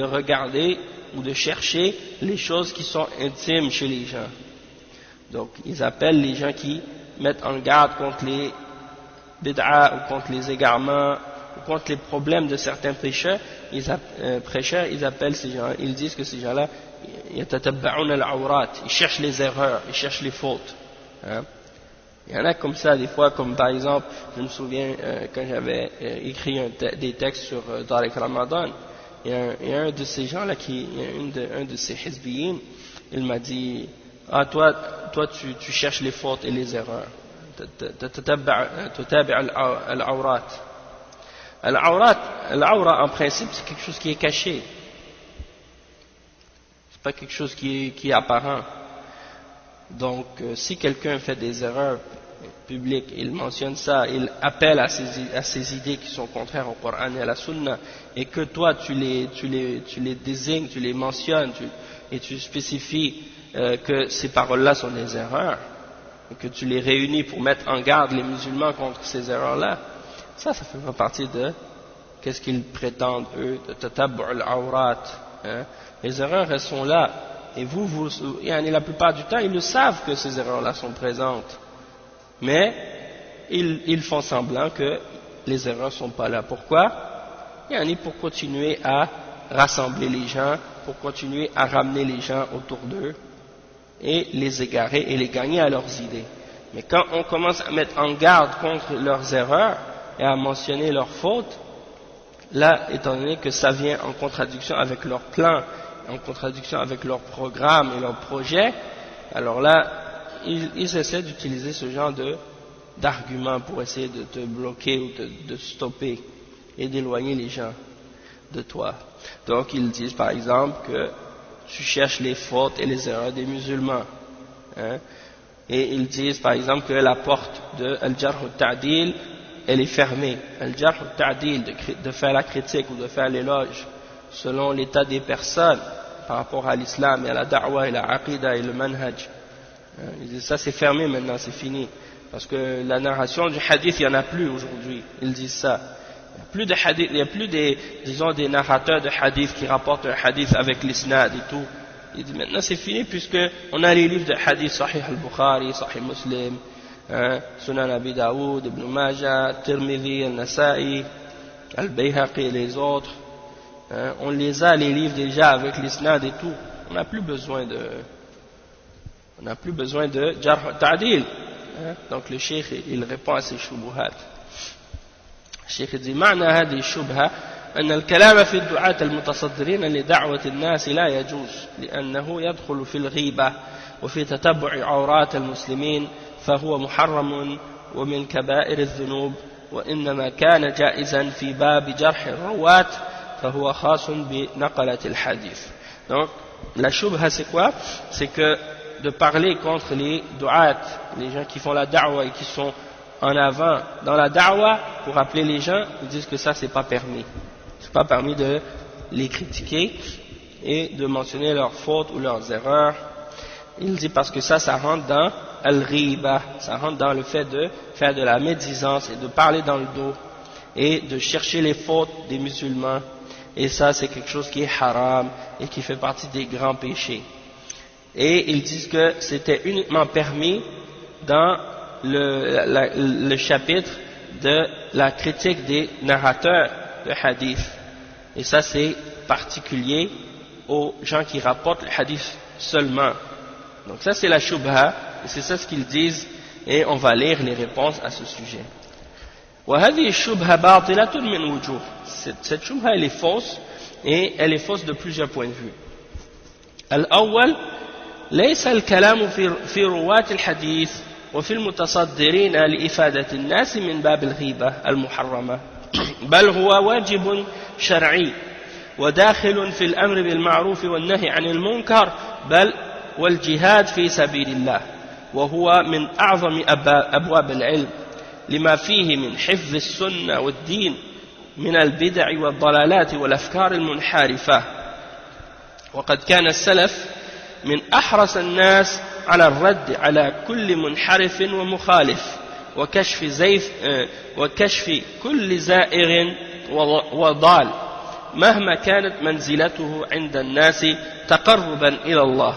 regarder ou de chercher les choses qui sont intimes chez les gens. Donc ils appellent les gens qui mettent en garde contre les bid'a ou contre les égarements ou contre les problèmes de certains prêcheurs, ils appellent ces gens, ils disent que ces gens-là yatatabba'un al-awrat, ils cherchent les erreurs, ils cherchent les fautes, hein. Il y en a comme ça des fois, comme par exemple, je me souviens quand j'avais écrit des textes sur Tariq Ramadan, il y a un de ces gens-là, un de ces hizbiyin, il m'a dit, ah toi tu cherches les fautes et les erreurs, tutabi' al-awrat. Al-awra en principe c'est quelque chose qui est caché, c'est pas quelque chose qui est apparent. Donc si quelqu'un fait des erreurs publiques, il mentionne ça, il appelle à ces idées qui sont contraires au Coran et à la Sunna, et que toi tu les désignes, tu les mentionnes, et tu spécifies que ces paroles-là sont des erreurs, et que tu les réunis pour mettre en garde les musulmans contre ces erreurs-là, ça fait pas partie de qu'est-ce qu'ils prétendent eux, de tatabbu' al-awrat, hein. Les erreurs elles sont là. Et la plupart du temps, ils le savent que ces erreurs-là sont présentes. Mais, ils font semblant que les erreurs ne sont pas là. Pourquoi? Pour continuer à rassembler les gens, pour continuer à ramener les gens autour d'eux, et les égarer et les gagner à leurs idées. Mais quand on commence à mettre en garde contre leurs erreurs, et à mentionner leurs fautes, là, étant donné que ça vient en contradiction avec leur plan, en contradiction avec leur programme et leur projet, alors là, ils essaient d'utiliser ce genre d'arguments pour essayer de te bloquer ou de stopper et d'éloigner les gens de toi. Donc ils disent par exemple que tu cherches les fautes et les erreurs des musulmans, hein, et ils disent par exemple que la porte de al-jarh al-ta'dil elle est fermée. Al-jarh al-ta'dil, de faire la critique ou de faire l'éloge selon l'état des personnes par rapport à l'islam et à la da'wah et la aqidah et le manhaj. Ils disent ça c'est fermé maintenant, c'est fini. Parce que la narration du hadith, il n'y en a plus aujourd'hui. Ils disent ça. Il n'y a plus des narrateurs de hadith qui rapportent un hadith avec l'isnad et tout. Ils disent maintenant c'est fini puisque on a les livres de hadith Sahih al-Bukhari, Sahih Muslim, Sunan Abi Daoud, Ibn Majah, Tirmidhi, Al-Nasa'i, Al-Bayhaqi et les autres. On les a les livres déjà avec l'isnad et tout. On n'a plus besoin de jarh ta'dil. Donc le cheikh il répond à ces shubuhat. Le cheikh dit معنى هذه الشبهة أن الكلام في الدعاة المتصدرين لدعوة الناس لا يجوز لأنه يدخل في الغيبة وفي تتبع عورات المسلمين فهو محرم ومن كبائر الذنوب وإنما كان جائزا في باب جرح الرواة فهو خاص بنقلة الحديث. Donc la shubha c'est quoi? C'est que de parler contre les du'at, les gens qui font la da'wah et qui sont en avant dans la da'wah, pour appeler les gens, ils disent que ça c'est pas permis. C'est pas permis de les critiquer et de mentionner leurs fautes ou leurs erreurs. Il dit parce que ça rentre dans al-ghiba, ça rentre dans le fait de faire de la médisance et de parler dans le dos et de chercher les fautes des musulmans. Et ça c'est quelque chose qui est haram et qui fait partie des grands péchés. Et ils disent que c'était uniquement permis dans le chapitre de la critique des narrateurs de hadith. Et ça c'est particulier aux gens qui rapportent le hadith seulement. Donc ça c'est la shubha, et c'est ça ce qu'ils disent, et on va lire les réponses à ce sujet. وهذه الشبهة باطلة من وجوه. Cette shubha elle est fausse, et elle est fausse de plusieurs points de vue. الأول ليس الكلام في رواة الحديث وفي المتصدرين لإفادة الناس من باب الغيبة المحرمة، بل هو واجب شرعي وداخل في الأمر بالمعروف والنهي عن المنكر، بل والجهاد في سبيل الله، وهو من أعظم أبواب العلم لما فيه من حفظ السنة والدين من البدع والضلالات والأفكار المنحرفة. وقد كان السلف من أحرص الناس على الرد على كل منحرف ومخالف وكشف كل زائغ وضال مهما كانت منزلته عند الناس تقربا إلى الله.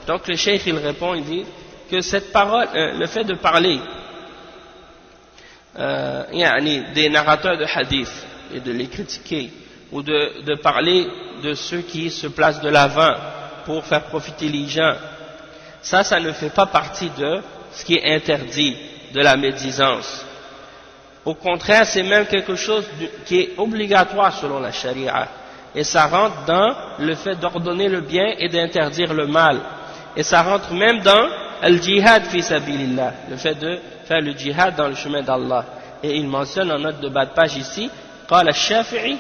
Donc le cheikh il répond, il dit que cette parole, le fait de parler des narrateurs de hadith et de les critiquer, ou de parler de ceux qui se placent de l'avant pour faire profiter les gens, ça ne fait pas partie de ce qui est interdit de la médisance. Au contraire, c'est même quelque chose qui est obligatoire selon la charia, et ça rentre dans le fait d'ordonner le bien et d'interdire le mal, et ça rentre même dans al-jihad fi sabilillah, le fait de faire le jihad dans le chemin d'Allah. Et il mentionne en note de bas de page ici, قال الشافعي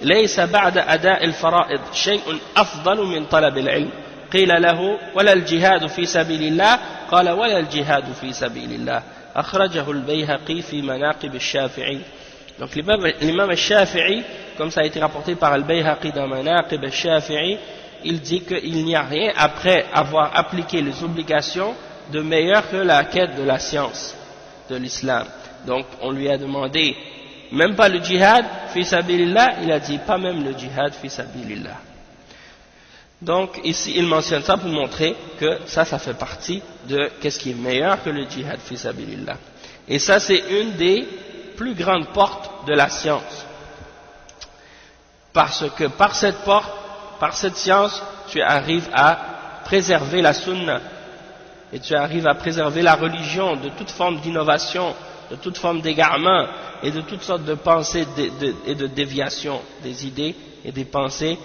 ليس بعد أداء الفرائض شيء أفضل من طلب العلم. قيل له ولا الجهاد في سبيل الله؟ قال ولا الجهاد في سبيل الله. أخرجه البيهقي في مناقب الشافعي. Donc l'imam al-Shafi'i, comme ça a été rapporté par al-Bayhaqi dans Manaqib al-Shafi'i, il dit qu'il n'y a rien après avoir appliqué les obligations de meilleur que la quête de la science de l'islam. Donc on lui a demandé même pas le djihad fi sabilillah, il a dit pas même le djihad fi sabilillah. Donc ici il mentionne ça pour montrer que ça fait partie de qu'est-ce qui est meilleur que le djihad fi sabilillah. Et ça c'est une des plus grandes portes de la science, parce que par cette porte, par cette science, tu arrives à préserver la sunna, et tu arrives à préserver la religion de toute forme d'innovation, de toute forme d'égarement et de toutes sortes de pensées et de déviations, des idées et des pensées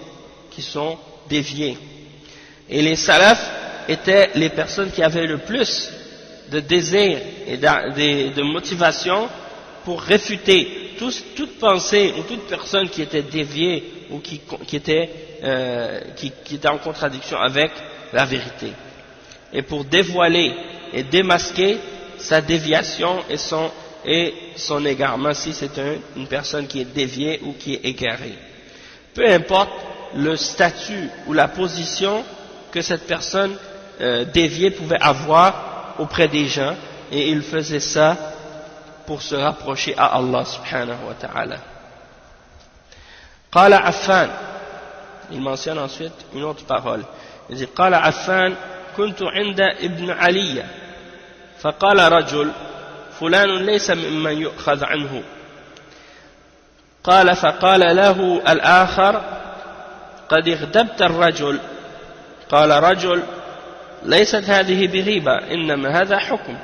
qui sont déviées. Et les salafs étaient les personnes qui avaient le plus de désir et de motivation pour réfuter toute pensée ou toute personne qui était déviée ou qui était en contradiction avec la vérité, et pour dévoiler et démasquer sa déviation et son égarement si c'est une personne qui est déviée ou qui est égarée. Peu importe le statut ou la position que cette personne déviée pouvait avoir auprès des gens, et il faisait ça pour se rapprocher à Allah subhanahu wa ta'ala. قال عفان, il mentionne ensuite une autre parole, il dit قال عفان كنت عند ابن علي فقال رجل فلان ليس ممن يؤخذ عنه. قال فقال له الآخر قد اغتبت الرجل. قال رجل ليست هذه بغيبة إنما هذا حكم.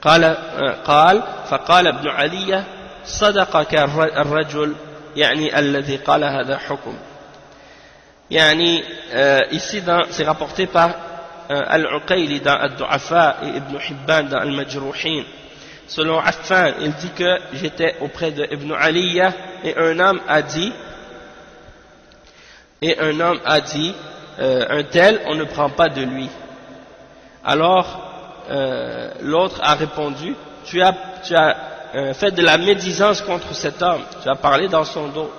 قال فقال ابن علي صدقك الرجل يعني الذي قال هذا حكم. يعني ici c'est rapporté par Al-Uqayli dans Ad-Du'afa et Ibn Hibban dans Al-Majruhin. Selon Affan, il dit que j'étais auprès de Ibn Aliyah et un homme a dit un tel on ne prend pas de lui. Alors l'autre a répondu tu as fait de la médisance contre cet homme, tu as parlé dans son dos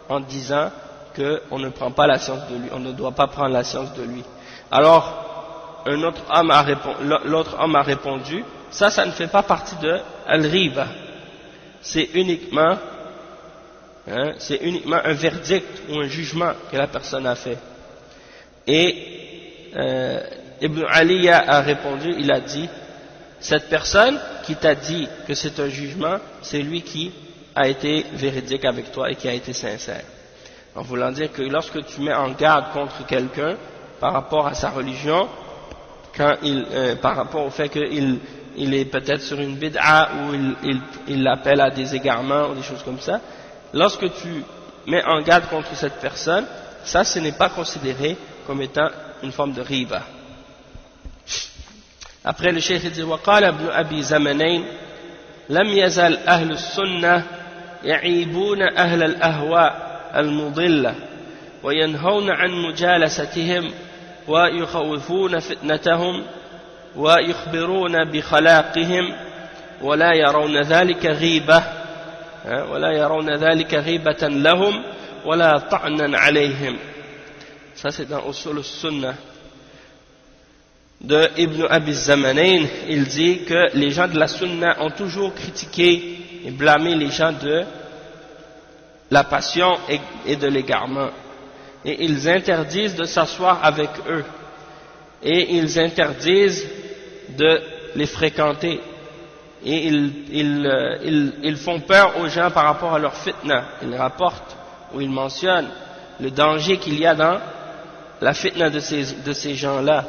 en disant qu'on ne prend pas la science de lui, on ne doit pas prendre la science de lui. Alors, l'autre homme a répondu, ça ne fait pas partie de al-riba, c'est uniquement un verdict ou un jugement que la personne a fait. Et Ibn Aliya a répondu, il a dit, cette personne qui t'a dit que c'est un jugement, c'est lui qui a été véridique avec toi et qui a été sincère. En voulant dire que lorsque tu mets en garde contre quelqu'un par rapport à sa religion, par rapport au fait qu'il est peut-être sur une bid'a ou il appelle à des égarements ou des choses comme ça, lorsque tu mets en garde contre cette personne, ça ce n'est pas considéré comme étant une forme de riba. Après le cheikh dit وقال ابن أبي زمنين لم يزل أهل السنة يعيبون أهل الأهواء المضلة وينهون عن مجالستهم ويخوفون فتنتهم ويخبرون بخلاقهم ولا يرون ذلك غيبة لهم ولا طعنا عليهم. Ça c'est dans Usul al-Sunnah de Ibn Abi Zamanayn. Il dit que les gens de la Sunna ont toujours critiqué et blâmé les gens de la passion et de l'égarement, et ils interdisent de s'asseoir avec eux et ils interdisent de les fréquenter et ils font peur aux gens par rapport à leur fitna. Ils rapportent ou ils mentionnent le danger qu'il y a dans la fitna de ces gens-là,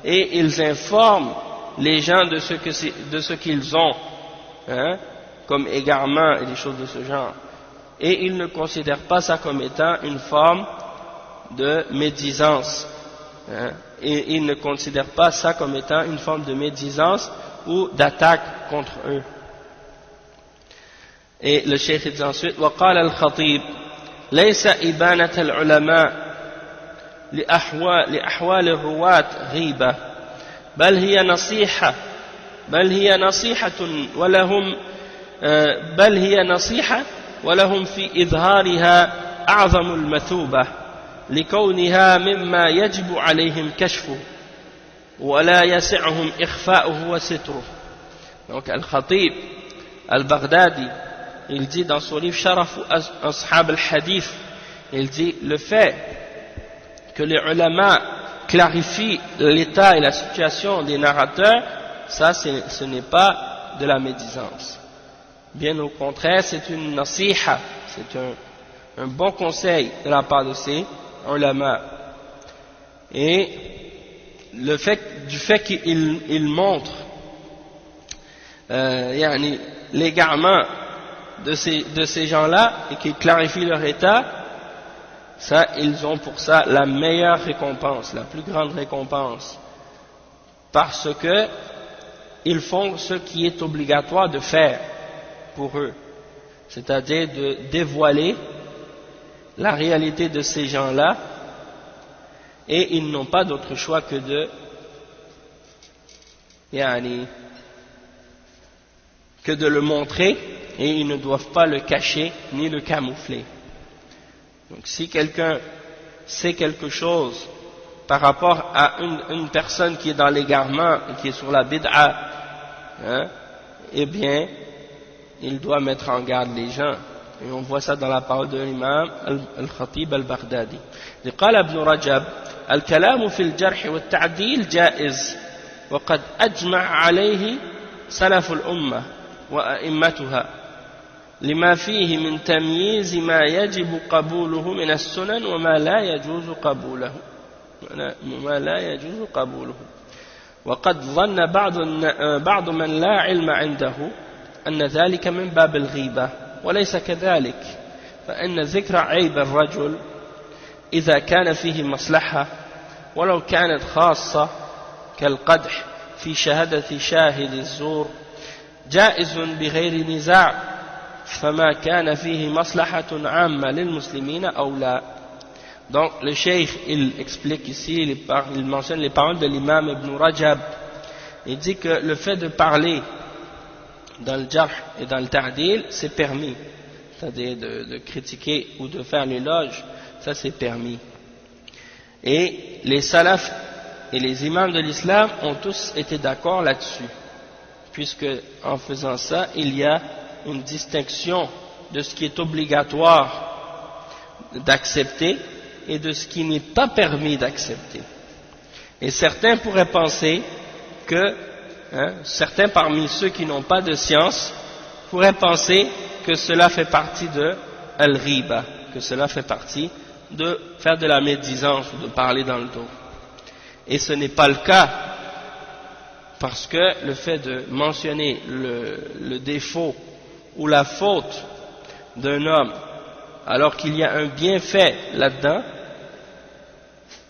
et ils informent les gens de ce qu'ils ont, comme égarement et des choses de ce genre, et ils ne considèrent pas ça comme étant une forme de médisance, et ils ne considèrent pas ça comme étant une forme de médisance ou d'attaque contre eux. Et le cheikh dit ensuite وقال الخطيب ليس إبانة العلماء لأحوال الرواة غيبة بل هي نصيحة ولهم في إظهارها أعظم المثوبة لكونها مما يجب عليهم كشفه ولا يسعهم إخفاؤه وستره. Donc Al-Khatib Al-Baghdadi, il dit dans son livre Sharaf Ashab al-Hadith, il dit le fait que les ulama clarifient l'état et la situation des narrateurs, ça ce n'est pas de la médisance. Bien au contraire, c'est une nasiha, c'est un bon conseil de la part de ces ulama. Et du fait qu'ils montrent l'égarement de ces gens-là et qu'ils clarifient leur état, ça, ils ont pour ça la meilleure récompense, la plus grande récompense, parce que ils font ce qui est obligatoire de faire pour eux, c'est-à-dire de dévoiler la réalité de ces gens-là, et ils n'ont pas d'autre choix que de le montrer, et ils ne doivent pas le cacher ni le camoufler. Donc si quelqu'un sait quelque chose par rapport à une personne qui est dans l'égarement et qui est sur la bid'a, eh bien il doit mettre en garde les gens. Et on voit ça dans la parole de l'imam Al-Khatib Al-Baghdadi. قال ابن رجب الكلام في الجرح والتعديل جائز وقد أجمع عليه سلف الأمة وأئمتها لما فيه من تمييز ما يجب قبوله من السنن وما لا يجوز قبوله وقد ظن بعض من لا علم عنده أن ذلك من باب الغيبة وليس كذلك فإن ذكر عيب الرجل إذا كان فيه مصلحة ولو كانت خاصة كالقدح في شهادة شاهد الزور جائز بغير نزاع فما كان فيه مصلحة عامة للمسلمين أو لا. Donc le cheikh il explique ici, il mentionne les paroles de l'imam Ibn Rajab. Il dit que le fait de parler dans le jarh et dans le ta'dil, c'est permis. C'est-à-dire de critiquer ou de faire l'éloge, ça c'est permis. Et les salafs et les imams de l'islam ont tous été d'accord là-dessus, puisque en faisant ça, il y a une distinction de ce qui est obligatoire d'accepter et de ce qui n'est pas permis d'accepter. Et certains pourraient penser que, certains parmi ceux qui n'ont pas de science pourraient penser que cela fait partie de al-ghiba, que cela fait partie de faire de la médisance ou de parler dans le dos. Et ce n'est pas le cas, parce que le fait de mentionner le défaut ou la faute d'un homme alors qu'il y a un bienfait là-dedans,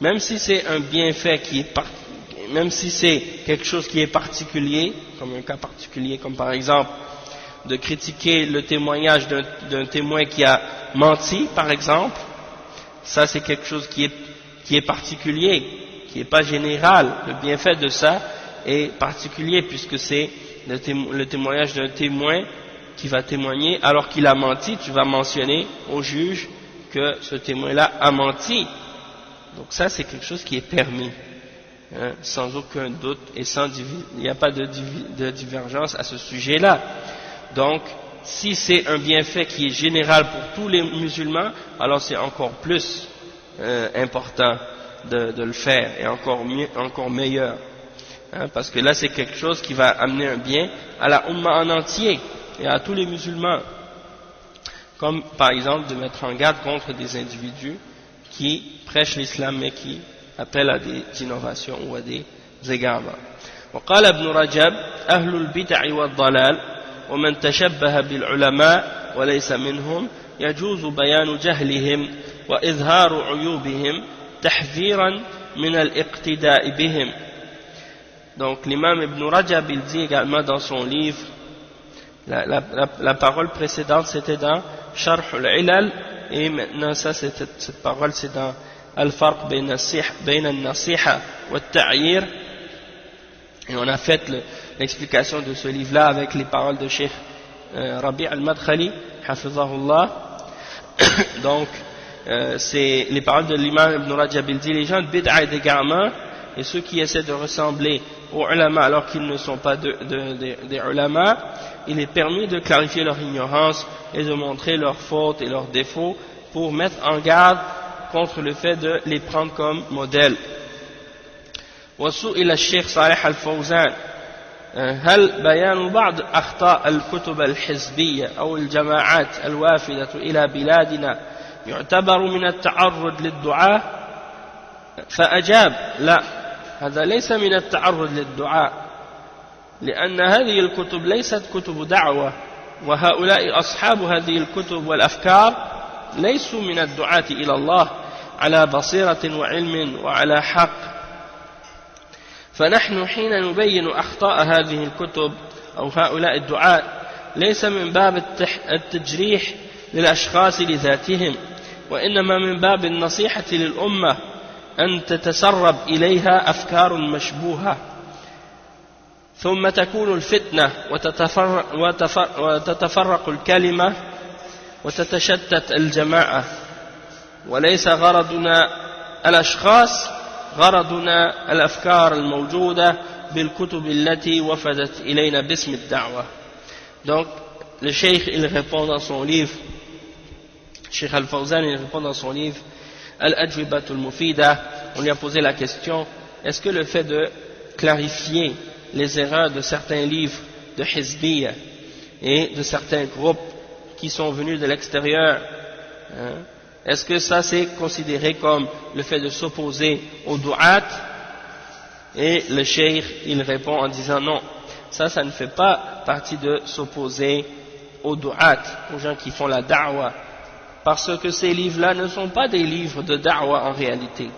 même si c'est un bienfait même si c'est quelque chose qui est particulier, comme un cas particulier, comme par exemple de critiquer le témoignage d'un témoin qui a menti, par exemple, ça c'est quelque chose qui est particulier, qui n'est pas général. Le bienfait de ça est particulier puisque c'est le témoignage d'un témoin qui va témoigner alors qu'il a menti. Tu vas mentionner au juge que ce témoin-là a menti. Donc ça c'est quelque chose qui est permis, sans aucun doute, et il n'y a pas de divergence à ce sujet-là. Donc si c'est un bienfait qui est général pour tous les musulmans, alors c'est encore plus important de le faire, et encore meilleur, parce que là c'est quelque chose qui va amener un bien à la Ummah en entier et à tous les musulmans, comme par exemple de mettre en garde contre des individus qui prêchent l'islam mais qui appellent à des innovations ou à des égarements. وقال ابن رجب أهل البدع والضلال ومن تشبه بالعلماء وليس منهم يجوز بيان جهلهم وإظهار عيوبهم تحذيرا من الاقتداء بهم. Donc l'imam Ibn Rajab il dit également dans son livre, la parole précédente c'était dans Sharh al-Ilal, et maintenant cette parole c'est dans Al-Farq bayna al-Nasiha wa al-Ta'yir, et on a fait l'explication de ce livre-là avec les paroles de Cheikh Rabi' al-Madkhali, hafizahullah. Donc, c'est les paroles de l'imam Ibn Rajab, il dit les gens de bid'a et d'égarement, et ceux qui essaient de ressembler aux ulama alors qu'ils ne sont pas des ulama, il est permis de clarifier leur ignorance et de montrer leurs fautes et leurs défauts pour mettre en garde contre le fait de les prendre comme modèle. وسئل الشيخ صالح الفوزان هل بيان بعض أخطاء الكتب الحزبية أو الجماعات الوافدة إلى بلادنا يعتبر من التعرض للدعاء؟ فأجاب لا، هذا ليس من التعرض للدعاء، لأن هذه الكتب ليست كتب دعوة، وهؤلاء أصحاب هذه الكتب والأفكار ليسوا من الدعاة إلى الله على بصيرة وعلم وعلى حق. فنحن حين نبين أخطاء هذه الكتب أو هؤلاء الدعاة ليس من باب التجريح للأشخاص لذاتهم، وإنما من باب النصيحة للأمة أن تتسرب إليها أفكار مشبوهة ثم تكون الفتنة وتتفرق الكلمة وتتشتت الجماعة، وليس غرضنا الأشخاص، غرضنا الأفكار الموجودة بالكتب التي وفدت إلينا باسم الدعوة. Donc le cheikh il répond dans son livre, Cheikh Al-Fawzan il répond dans son livre Al-Ajwibatul Mufida, on lui a posé la question, est-ce que le fait de clarifier les erreurs de certains livres de Hizbiyya et de certains groupes qui sont venus de l'extérieur, est-ce que ça c'est considéré comme le fait de s'opposer aux du'at? Et le cheikh il répond en disant non, ça ne fait pas partie de s'opposer aux du'at, aux gens qui font la da'wa, parce que ces livres-là ne sont pas des livres de da'wa en réalité.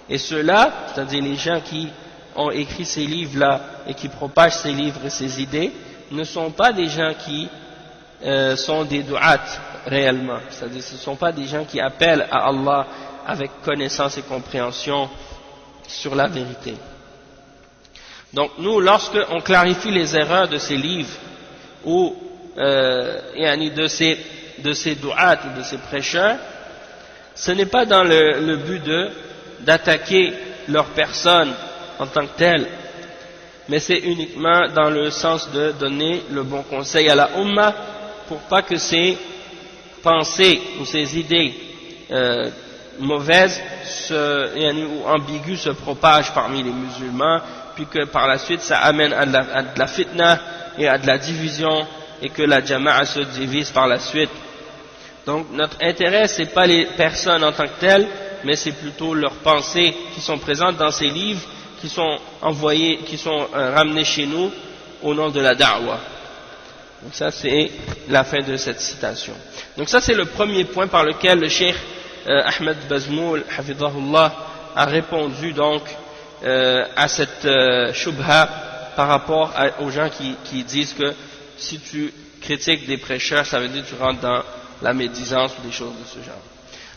Et ceux-là, c'est-à-dire les gens qui ont écrit ces livres-là et qui propagent ces livres et ces idées, ne sont pas des gens qui sont des du'at réellement, c'est-à-dire ce ne sont pas des gens qui appellent à Allah avec connaissance et compréhension sur la vérité. Donc nous, lorsqu'on clarifie les erreurs de ces livres ou de ces du'at ou de ces prêcheurs, ce n'est pas dans le but d'attaquer leur personne en tant que telle, mais c'est uniquement dans le sens de donner le bon conseil à la Ummah pour pas que ces pensées ou ces idées mauvaises ou ambiguës se propagent parmi les musulmans, puis que par la suite ça amène à de la fitna et à de la division, et que la jama'a se divise par la suite. Donc notre intérêt, c'est pas les personnes en tant que telles, mais c'est plutôt leurs pensées qui sont présentes dans ces livres, qui sont envoyés, qui sont ramenés chez nous au nom de la da'wah. Donc ça c'est la fin de cette citation. Donc ça c'est le premier point par lequel le cheikh Ahmed Bazmoul hafidhahullah a répondu donc à cette shubha par rapport aux gens qui disent que si tu critiques des prêcheurs, ça veut dire que tu rentres dans la médisance ou des choses de ce genre.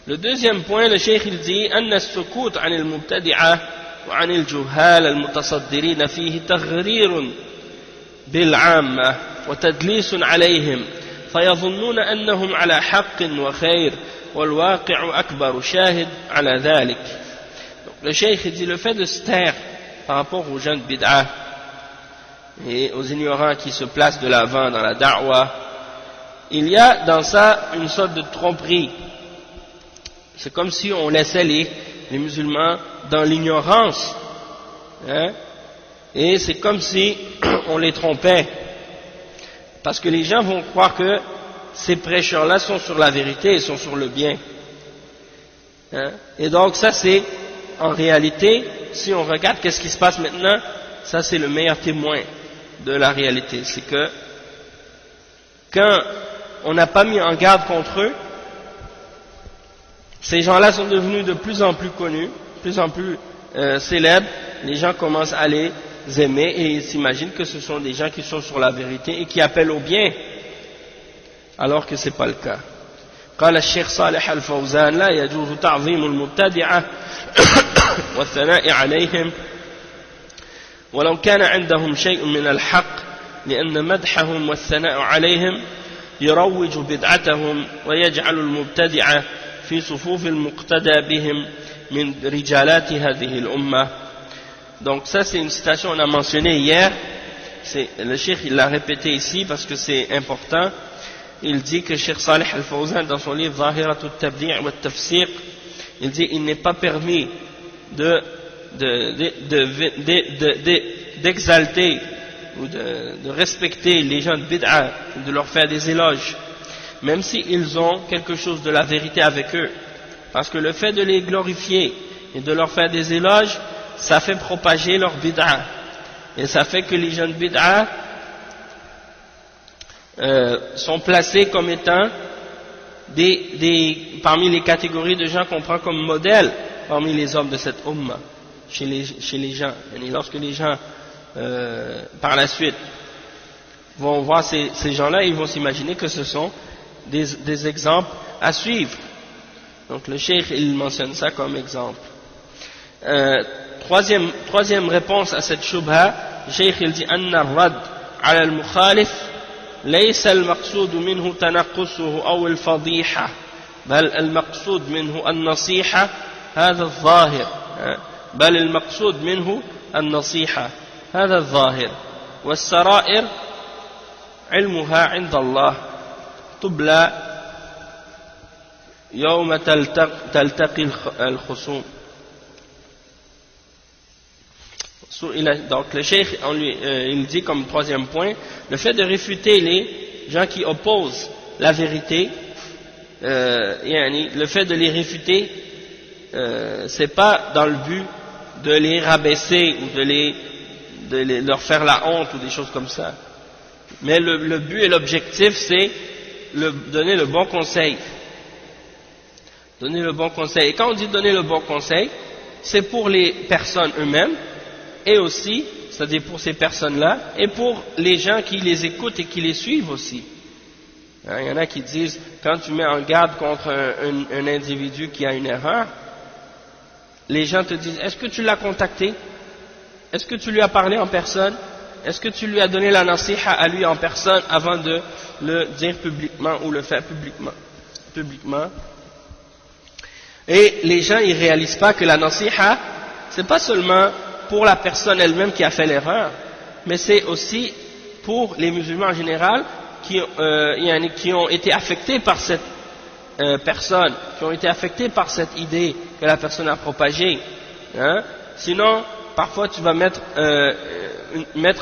Le deuxième point, le cheikh il dit أن السكوت عن المبتدعة وعن الجهال المتصدرين فيه تغرير بالعامة وتدليس عليهم فيظنون أنهم على حق وخير والواقع أكبر شاهد على ذلك. Le cheikh dit le fait de se taire par rapport aux gens de bid'ah et aux ignorants qui se placent de l'avant dans la da'wah, il y a dans ça une sorte de tromperie. C'est comme si on laissait les musulmans dans l'ignorance, hein? Et c'est comme si on les trompait, parce que les gens vont croire que ces prêcheurs-là sont sur la vérité et sont sur le bien, hein? Et donc ça c'est, en réalité, si on regarde qu'est-ce qui se passe maintenant, ça c'est le meilleur témoin de la réalité. C'est que quand on n'a pas mis en garde contre eux, ces gens-là sont devenus de plus en plus connus, de plus en plus célèbres, les gens commencent à les aimer et ils s'imaginent que ce sont des gens qui sont sur la vérité et qui appellent au bien, alors que ce n'est pas le cas. قال الشيخ صالح الفوزان لا يجوز تعظيم المبتدعة والثناء عليهم ولو كان عندهم شيء من الحق لأن مدحهم والثناء عليهم يروج بدعتهم ويجعل المبتدعة في صفوف المقتدى بهم من رجالات هذه الأمة. Donc ça c'est une citation qu'on a mentionnée hier, le cheikh il l'a répété ici parce que c'est important. Il dit que Cheikh Salih Al-Fawzan dans son livre Zahirat al-Tabdi' wa al-Tafsir, il dit il n'est pas permis d'exalter ou de respecter les gens de bid'a, de leur faire des éloges, même s'ils ont quelque chose de la vérité avec eux, parce que le fait de les glorifier et de leur faire des éloges, ça fait propager leur bid'a, et ça fait que les gens de bid'a sont placés comme étant parmi les catégories de gens qu'on prend comme modèle parmi les hommes de cette ummah, chez les gens. Et lorsque les gens par la suite vont voir ces gens-là, ils vont s'imaginer que ce sont des exemples à suivre. Donc le cheikh il mentionne ça comme exemple. Troisième réponse à cette shubha, le cheikh il dit anna ar-radd ala al-mukhalif ليس المقصود منه تنقصه أو الفضيحة بل المقصود منه النصيحة هذا الظاهر بل المقصود منه النصيحة هذا الظاهر والسرائر علمها عند الله تبلى يوم تلتقي الخصوم. Donc le cheikh il dit comme troisième point, le fait de réfuter les gens qui opposent la vérité, le fait de les réfuter, c'est pas dans le but de les rabaisser ou de leur faire la honte ou des choses comme ça, mais le but et l'objectif c'est donner le bon conseil. Donner le bon conseil. Et quand on dit donner le bon conseil, c'est pour les personnes eux-mêmes, et aussi, c'est-à-dire pour ces personnes-là, et pour les gens qui les écoutent et qui les suivent aussi. Il y en a qui disent, quand tu mets en garde contre un individu qui a une erreur, les gens te disent, est-ce que tu l'as contacté? Est-ce que tu lui as parlé en personne? est-ce que tu lui as donné la nasiha à lui en personne avant de le dire publiquement ou le faire publiquement? Et les gens ils réalisent pas que la nasiha c'est pas seulement pour la personne elle-même qui a fait l'erreur, mais c'est aussi pour les musulmans en général qui ont été affectés par cette personne, qui ont été affectés par cette idée que la personne a propagée. Hein? Sinon, parfois tu vas mettre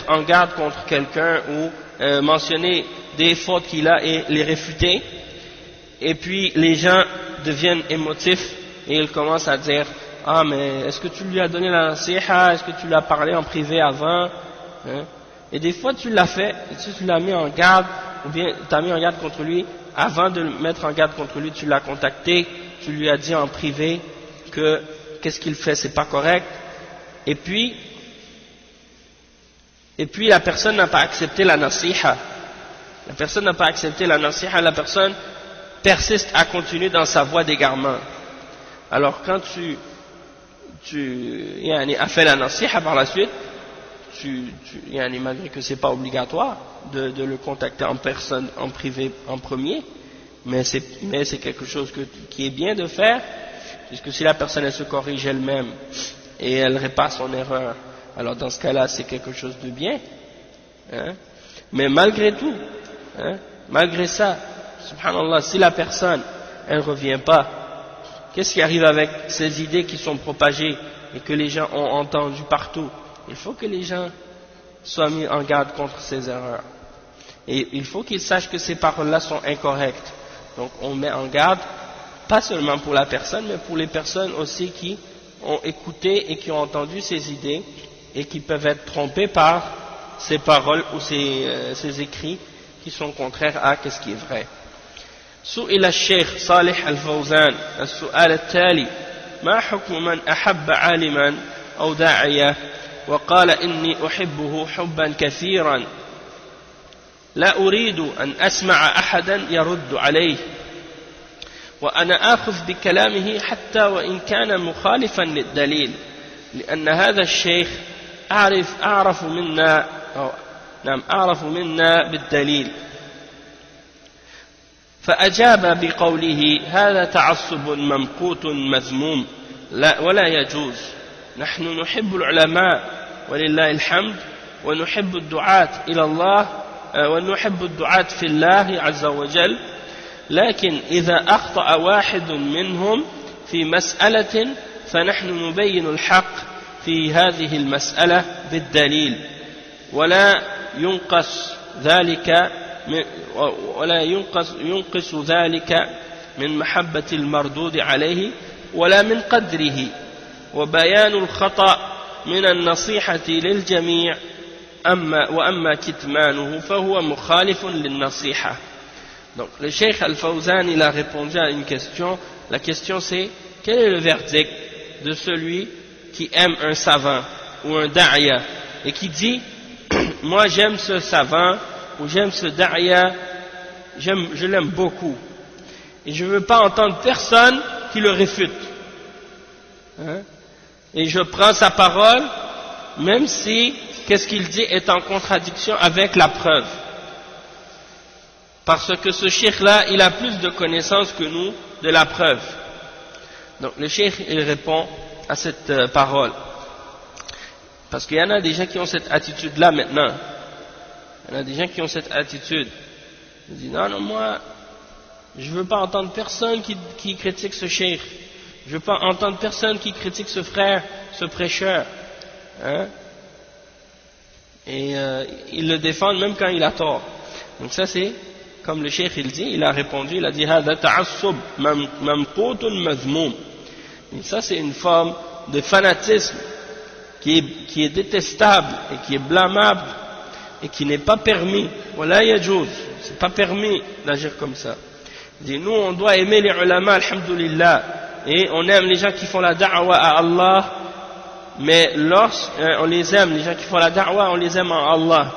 en garde contre quelqu'un ou mentionner des fautes qu'il a et les réfuter, et puis les gens deviennent émotifs et ils commencent à dire « Ah, mais est-ce que tu lui as donné la nasiha? Est-ce que tu lui as parlé en privé avant? Hein? » Et des fois tu l'as fait, et tu l'as mis en garde, ou bien tu as mis en garde contre lui, avant de le mettre en garde contre lui, tu l'as contacté, tu lui as dit en privé que qu'est-ce qu'il fait, c'est pas correct, et puis la personne n'a pas accepté la nasiha. La personne n'a pas accepté la nasiha, la personne persiste à continuer dans sa voie d'égarement. Alors quand tu as fait la nasiha par la suite, malgré que c'est pas obligatoire de le contacter en personne, en privé, en premier, mais c'est quelque chose qui est bien de faire, puisque si la personne elle se corrige elle-même et elle répare son erreur, alors dans ce cas-là c'est quelque chose de bien, hein? Mais malgré tout, hein, malgré ça, subhanallah, si la personne elle revient pas, qu'est-ce qui arrive avec ces idées qui sont propagées et que les gens ont entendues partout? Il faut que les gens soient mis en garde contre ces erreurs. Et il faut qu'ils sachent que ces paroles-là sont incorrectes. Donc on met en garde, pas seulement pour la personne, mais pour les personnes aussi qui ont écouté et qui ont entendu ces idées et qui peuvent être trompées par ces paroles ou ces écrits qui sont contraires à ce qui est vrai. سئل الشيخ صالح الفوزان السؤال التالي: ما حكم من أحب عالما أو داعية وقال إني أحبه حبا كثيرا لا أريد أن أسمع أحدا يرد عليه وأنا آخذ بكلامه حتى وإن كان مخالفا للدليل لأن هذا الشيخ أعرف منا بالدليل. فأجاب بقوله: هذا تعصب ممقوت مذموم ولا يجوز. نحن نحب العلماء ولله الحمد ونحب الدعاة إلى الله ونحب الدعاة في الله عز وجل، لكن إذا أخطأ واحد منهم في مسألة فنحن نبين الحق في هذه المسألة بالدليل ولا ينقص ذلك من محبة المردود عليه ولا من قدره، وبيان الخطأ من النصيحة للجميع، وأما كتمانه فهو مخالف للنصيحة. Donc le Cheikh Al-Fawzan il a répondu à une question. La question c'est: quel est le verdict de celui qui aime un savant ou un da'ya et qui dit moi j'aime ce savant ou j'aime ce da'ya, je l'aime beaucoup et je ne veux pas entendre personne qui le réfute, hein? Et je prends sa parole même si qu'est-ce qu'il dit est en contradiction avec la preuve, parce que ce cheikh là il a plus de connaissances que nous de la preuve. Donc le cheikh il répond à cette parole, parce qu'il y en a des gens qui ont cette attitude là maintenant. Il y en a des gens qui ont cette attitude. Ils disent non, moi je veux pas entendre personne qui critique ce cheikh, je veux pas entendre personne qui critique ce frère, ce prêcheur, hein? Et ils le défendent même quand il a tort. Donc ça c'est comme le cheikh il dit, il a répondu, il a dit هذا تعصب ممقوت مذموم. Et ça c'est une forme de fanatisme qui est détestable et qui est blâmable et qui n'est pas permis. Wala yajouz, c'est pas permis d'agir comme ça. Il dit nous on doit aimer les ulama, alhamdulillah, et on aime les gens qui font la da'wa à Allah, mais on les aime, les gens qui font la da'wa on les aime en Allah,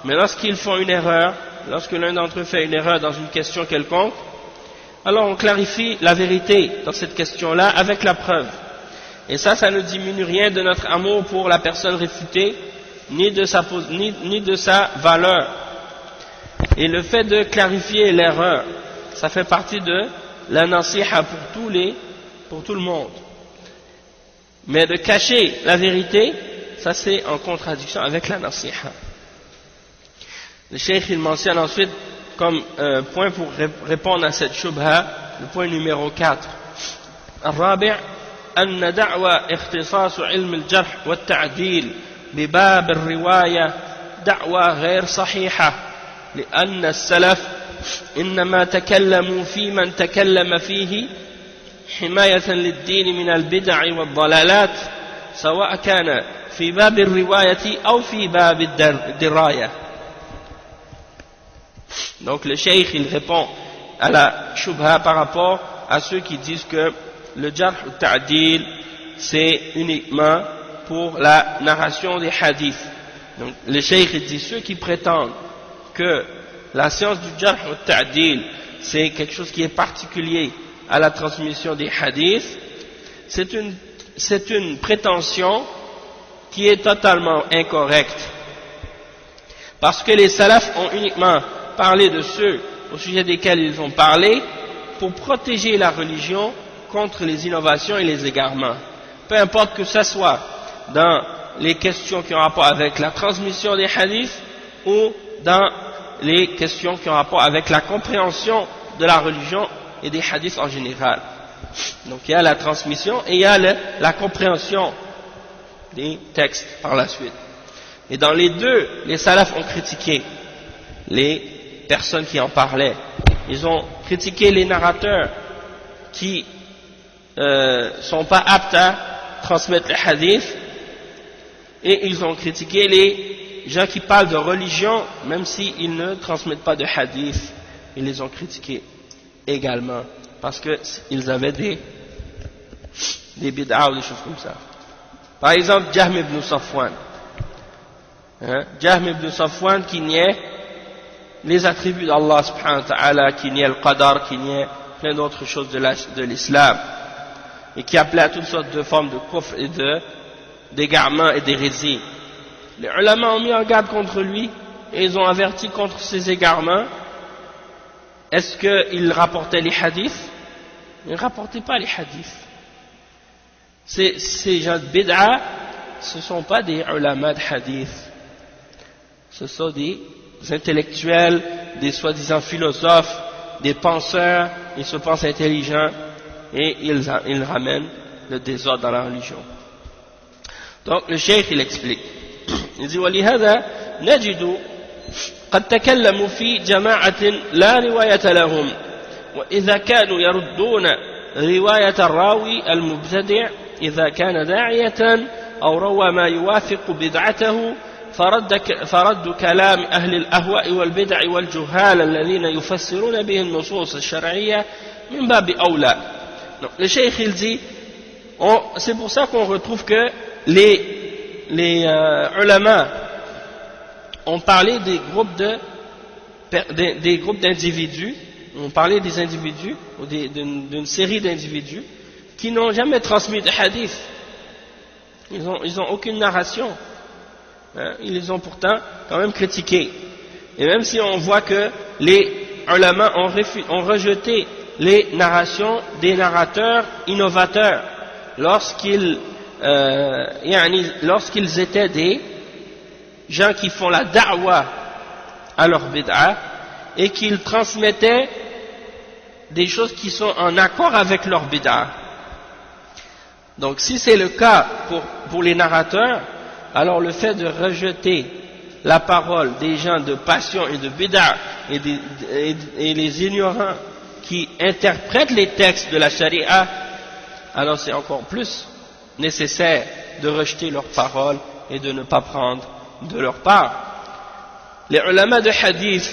mais lorsqu'ils font une erreur, lorsque l'un d'entre eux fait une erreur dans une question quelconque, alors on clarifie la vérité dans cette question-là avec la preuve. Et ça ne diminue rien de notre amour pour la personne réfutée ni de sa valeur. Et le fait de clarifier l'erreur, ça fait partie de la nasiha pour tout le monde. Mais de cacher la vérité, ça c'est en contradiction avec la nasiha. Le cheikh il mentionne ensuite comme point pour répondre à cette shubha, le point numéro 4. الرابع أن دعوى اختصاص علم الجرح والتعديل بباب الرواية دعوى غير صحيحة لأن السلف إنما تكلموا في من تكلم فيه حماية للدين من البدع والضلالات سواء كان في باب الرواية أو في باب الدراية. Donc le cheikh il répond à la shubha par rapport à ceux qui disent que le jarh ou ta'dil c'est uniquement pour la narration des hadiths. Donc le cheikh il dit ceux qui prétendent que la science du jarh ou ta'dil c'est quelque chose qui est particulier à la transmission des hadiths, c'est une prétention qui est totalement incorrecte, parce que les salafs ont uniquement parlé de ceux au sujet desquels ils ont parlé pour protéger la religion contre les innovations et les égarements, peu importe que ce soit dans les questions qui ont rapport avec la transmission des hadiths ou dans les questions qui ont rapport avec la compréhension de la religion et des hadiths en général. Donc il y a la transmission et il y a la compréhension des textes par la suite. Et dans les deux, les salafs ont critiqué les personnes qui en parlaient. Ils ont critiqué les narrateurs qui sont pas aptes à transmettre les hadiths, et ils ont critiqué les gens qui parlent de religion même s'ils ne transmettent pas de hadith. Ils les ont critiqués également parce qu'ils avaient des bid'a ou des choses comme ça. Par exemple, Jahm ibn Safwan. Jahm ibn Safwan qui niait les attributs d'Allah subhanahu wa ta'ala, qui niait le qadar, qui niait plein d'autres choses de l'islam, et qui appelait à toutes sortes de formes de kufr et d'égarements et d'hérésie. Les ulama ont mis en garde contre lui et ils ont averti contre ces égarements. Est-ce qu'il rapportait les hadiths? Il ne rapportait pas les hadiths. Ces gens de bid'a, ce ne sont pas des ulama de hadith. Ce sont des intellectuels, des soi-disant philosophes, des penseurs, ils se pensent intelligents et ils ramènent le désordre dans la religion. Donc le cheikh il explique. Il dit وَلِهَذَا نَجِدُ قد تكلموا في جماعة لا رواية لهم وإذا كانوا يردون رواية الراوي المبتدع إذا كان داعية أو روى ما يوافق بدعته فرد كلام أهل الأهواء والبدع والجهال الذين يفسرون به النصوص الشرعية من باب أولى. Donc, le cheikh il dit, c'est pour ça qu'on retrouve que les ulama ont parlé des groupes d'individus, ont parlé des individus ou d'une série d'individus qui n'ont jamais transmis de hadith. Ils ont aucune narration. Ils les ont pourtant quand même critiqués. Et même si on voit que les ulama ont rejeté les narrations des narrateurs innovateurs lorsqu'ils étaient des gens qui font la da'wa à leur bid'a et qu'ils transmettaient des choses qui sont en accord avec leur bid'a. Donc si c'est le cas pour les narrateurs, alors le fait de rejeter la parole des gens de passion et de bid'a et les ignorants qui interprètent les textes de la charia, alors c'est encore plus nécessaire de rejeter leurs paroles et de ne pas prendre de leur part. Les ulama de hadith,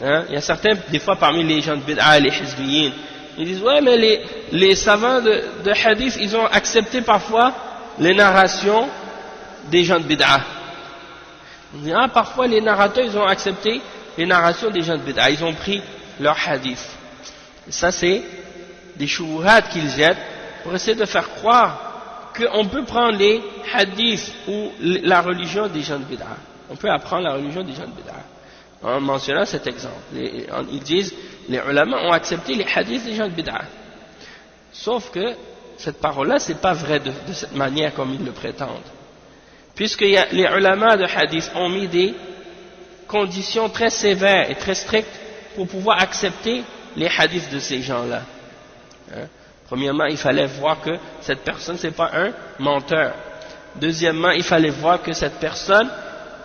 il y a certains, des fois parmi les gens de bid'a, les hizbiyin, ils disent ouais mais les savants de hadith, ils ont accepté parfois les narrations des gens de bid'a. Parfois les narrateurs ils ont accepté les narrations des gens de bid'a, ils ont pris leur hadith. Et ça c'est des shubuhat qu'ils jettent pour essayer de faire croire qu'on peut prendre les hadiths ou la religion des gens de bid'a. On peut apprendre la religion des gens de bid'a. En mentionnant cet exemple. Ils disent, les ulama ont accepté les hadiths des gens de bid'a. Sauf que cette parole-là, c'est pas vrai de cette manière comme ils le prétendent. Puisque les ulama de hadith ont mis des conditions très sévères et très strictes pour pouvoir accepter les hadiths de ces gens-là. Hein? Premièrement, il fallait voir que cette personne, c'est pas un menteur. Deuxièmement, il fallait voir que cette personne,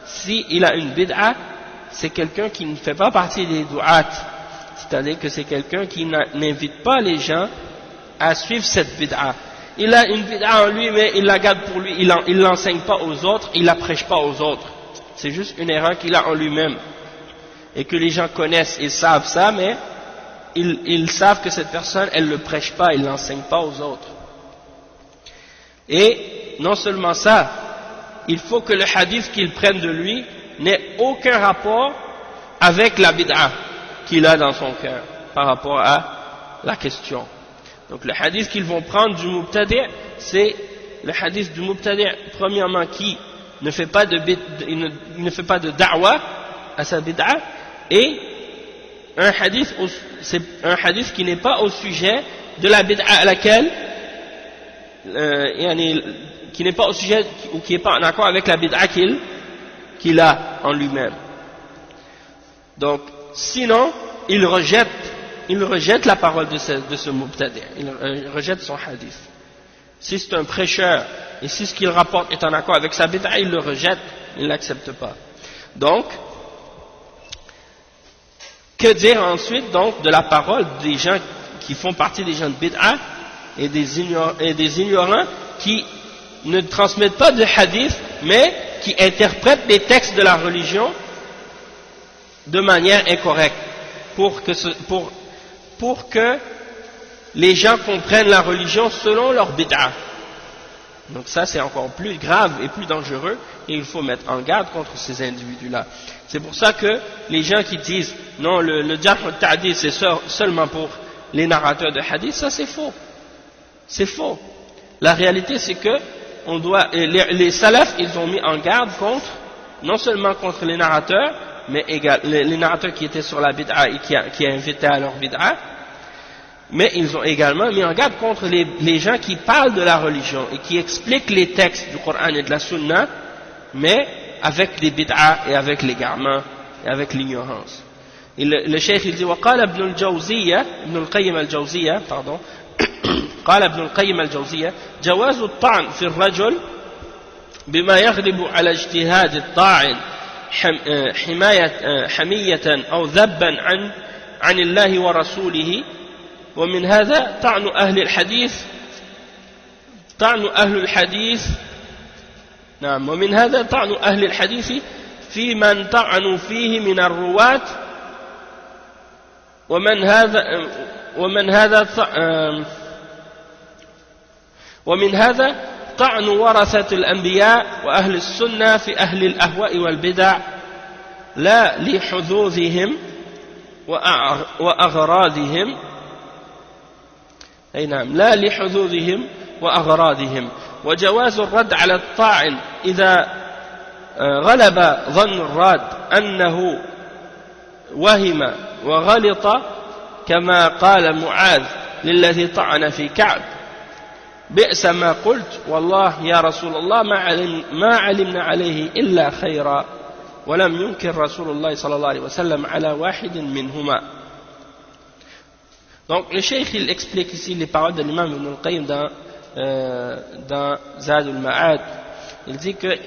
s'il a une bid'a, c'est quelqu'un qui ne fait pas partie des du'at. C'est-à-dire que c'est quelqu'un qui n'invite pas les gens à suivre cette bid'a. Il a une bid'a en lui, mais il la garde pour lui, il l'enseigne pas aux autres, il la prêche pas aux autres. C'est juste une erreur qu'il a en lui-même. Et que les gens connaissent et savent ça, mais ils savent que cette personne, elle ne le prêche pas, elle ne l'enseigne pas aux autres. Et non seulement ça, il faut que le hadith qu'ils prennent de lui n'ait aucun rapport avec la bid'a qu'il a dans son cœur par rapport à la question. Donc le hadith qu'ils vont prendre du mubtadi', c'est le hadith du mubtadi', premièrement, qui ne fait pas de da'wa à sa bid'a, et c'est un hadith qui n'est pas au sujet de la bid'a à laquelle, qui n'est pas au sujet ou qui n'est pas en accord avec la bid'a qu'il a en lui-même. Donc, sinon, il rejette la parole de ce mubtadi', il rejette son hadith. Si c'est un prêcheur et si ce qu'il rapporte est en accord avec sa bid'a, il le rejette, il ne l'accepte pas. Donc, que dire ensuite donc de la parole des gens qui font partie des gens de bid'a et des ignorants qui ne transmettent pas de hadith mais qui interprètent les textes de la religion de manière incorrecte pour que les gens comprennent la religion selon leur bid'a. Donc ça c'est encore plus grave et plus dangereux et il faut mettre en garde contre ces individus-là. C'est pour ça que les gens qui disent non, le jarh al-ta'dil c'est seulement pour les narrateurs de hadith, ça c'est faux. C'est faux. La réalité c'est que les salafs ils ont mis en garde contre, non seulement contre les narrateurs, mais les narrateurs qui étaient sur la bid'a et qui invitaient à leur bid'a, mais ils ont également mis en garde contre les gens qui parlent de la religion et qui expliquent les textes du Coran et de la Sunna, mais avec les bid'a et avec l'égarement et avec l'ignorance. Le cheikh il dit وقال ابن القيم الجوزية قال ابن القيم الجوزية جواز الطعن في الرجل بما يغلب على اجتهاد الطاعن حمية أو ذبا عن الله ورسوله، ومن هذا طعن أهل الحديث نعم، ومن هذا طعن أهل الحديث في من طعنوا فيه من الرواة، ومن هذا طعن ورثة الأنبياء وأهل السنة في أهل الأهواء والبدع لا لحظوظهم وأغراضهم، أي نعم، لا لحظوظهم وأغراضهم. وجواز الرد على الطاعن إذا غلب ظن الراد أنه وهم وغلط، كما قال معاذ للذي طعن في كعب: بئس ما قلت والله يا رسول الله ما علمنا عليه إلا خيرا، ولم ينكر رسول الله صلى الله عليه وسلم على واحد منهما. Donc le cheikh il explique ici les paroles de l'imam Ibn al-Qayyim dans Zad al-Ma'ad. Il dit que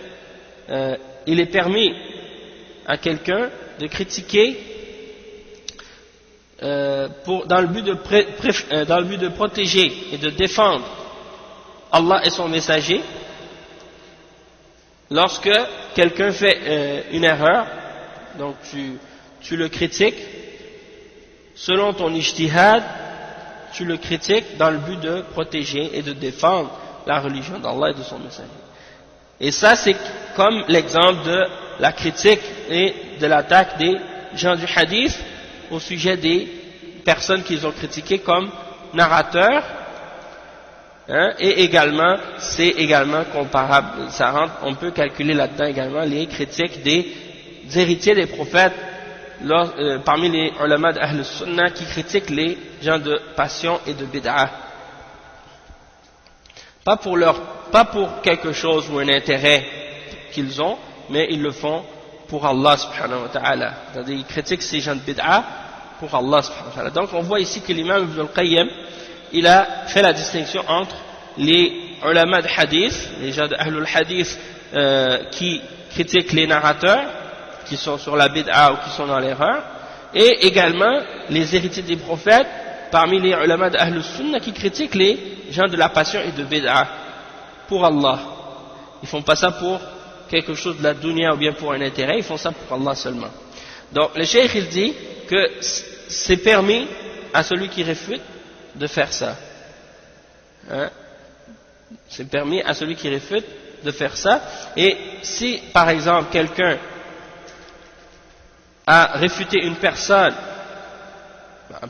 il est permis à quelqu'un de critiquer dans le but de protéger et de défendre Allah et son messager lorsque quelqu'un fait une erreur. Donc tu le critiques selon ton ijtihad, tu le critiques dans le but de protéger et de défendre la religion d'Allah et de son messager. Et ça c'est comme l'exemple de la critique et de l'attaque des gens du hadith au sujet des personnes qu'ils ont critiquées comme narrateurs Hein, et également, c'est également comparable, ça rentre, on peut calculer là-dedans également les critiques des héritiers des prophètes, parmi les ulama d'Ahl Sunnah qui critiquent les gens de passion et de bid'ah. Pas pour quelque chose ou un intérêt qu'ils ont, mais ils le font pour Allah subhanahu wa ta'ala. C'est-à-dire, ils critiquent ces gens de bid'ah pour Allah subhanahu wa ta'ala. Donc on voit ici que l'imam Ibn al-Qayyim, il a fait la distinction entre les ulama de hadith, les gens de Ahlul Hadith qui critiquent les narrateurs, qui sont sur la bid'a ou qui sont dans l'erreur, et également les héritiers des prophètes, parmi les ulama de Ahlul Sunnah qui critiquent les gens de la passion et de bid'a pour Allah. Ils font pas ça pour quelque chose de la dunya ou bien pour un intérêt, ils font ça pour Allah seulement. Donc le cheikh il dit que c'est permis à celui qui réfute de faire ça. Hein? C'est permis à celui qui réfute de faire ça. Et si par exemple quelqu'un a réfuté une personne,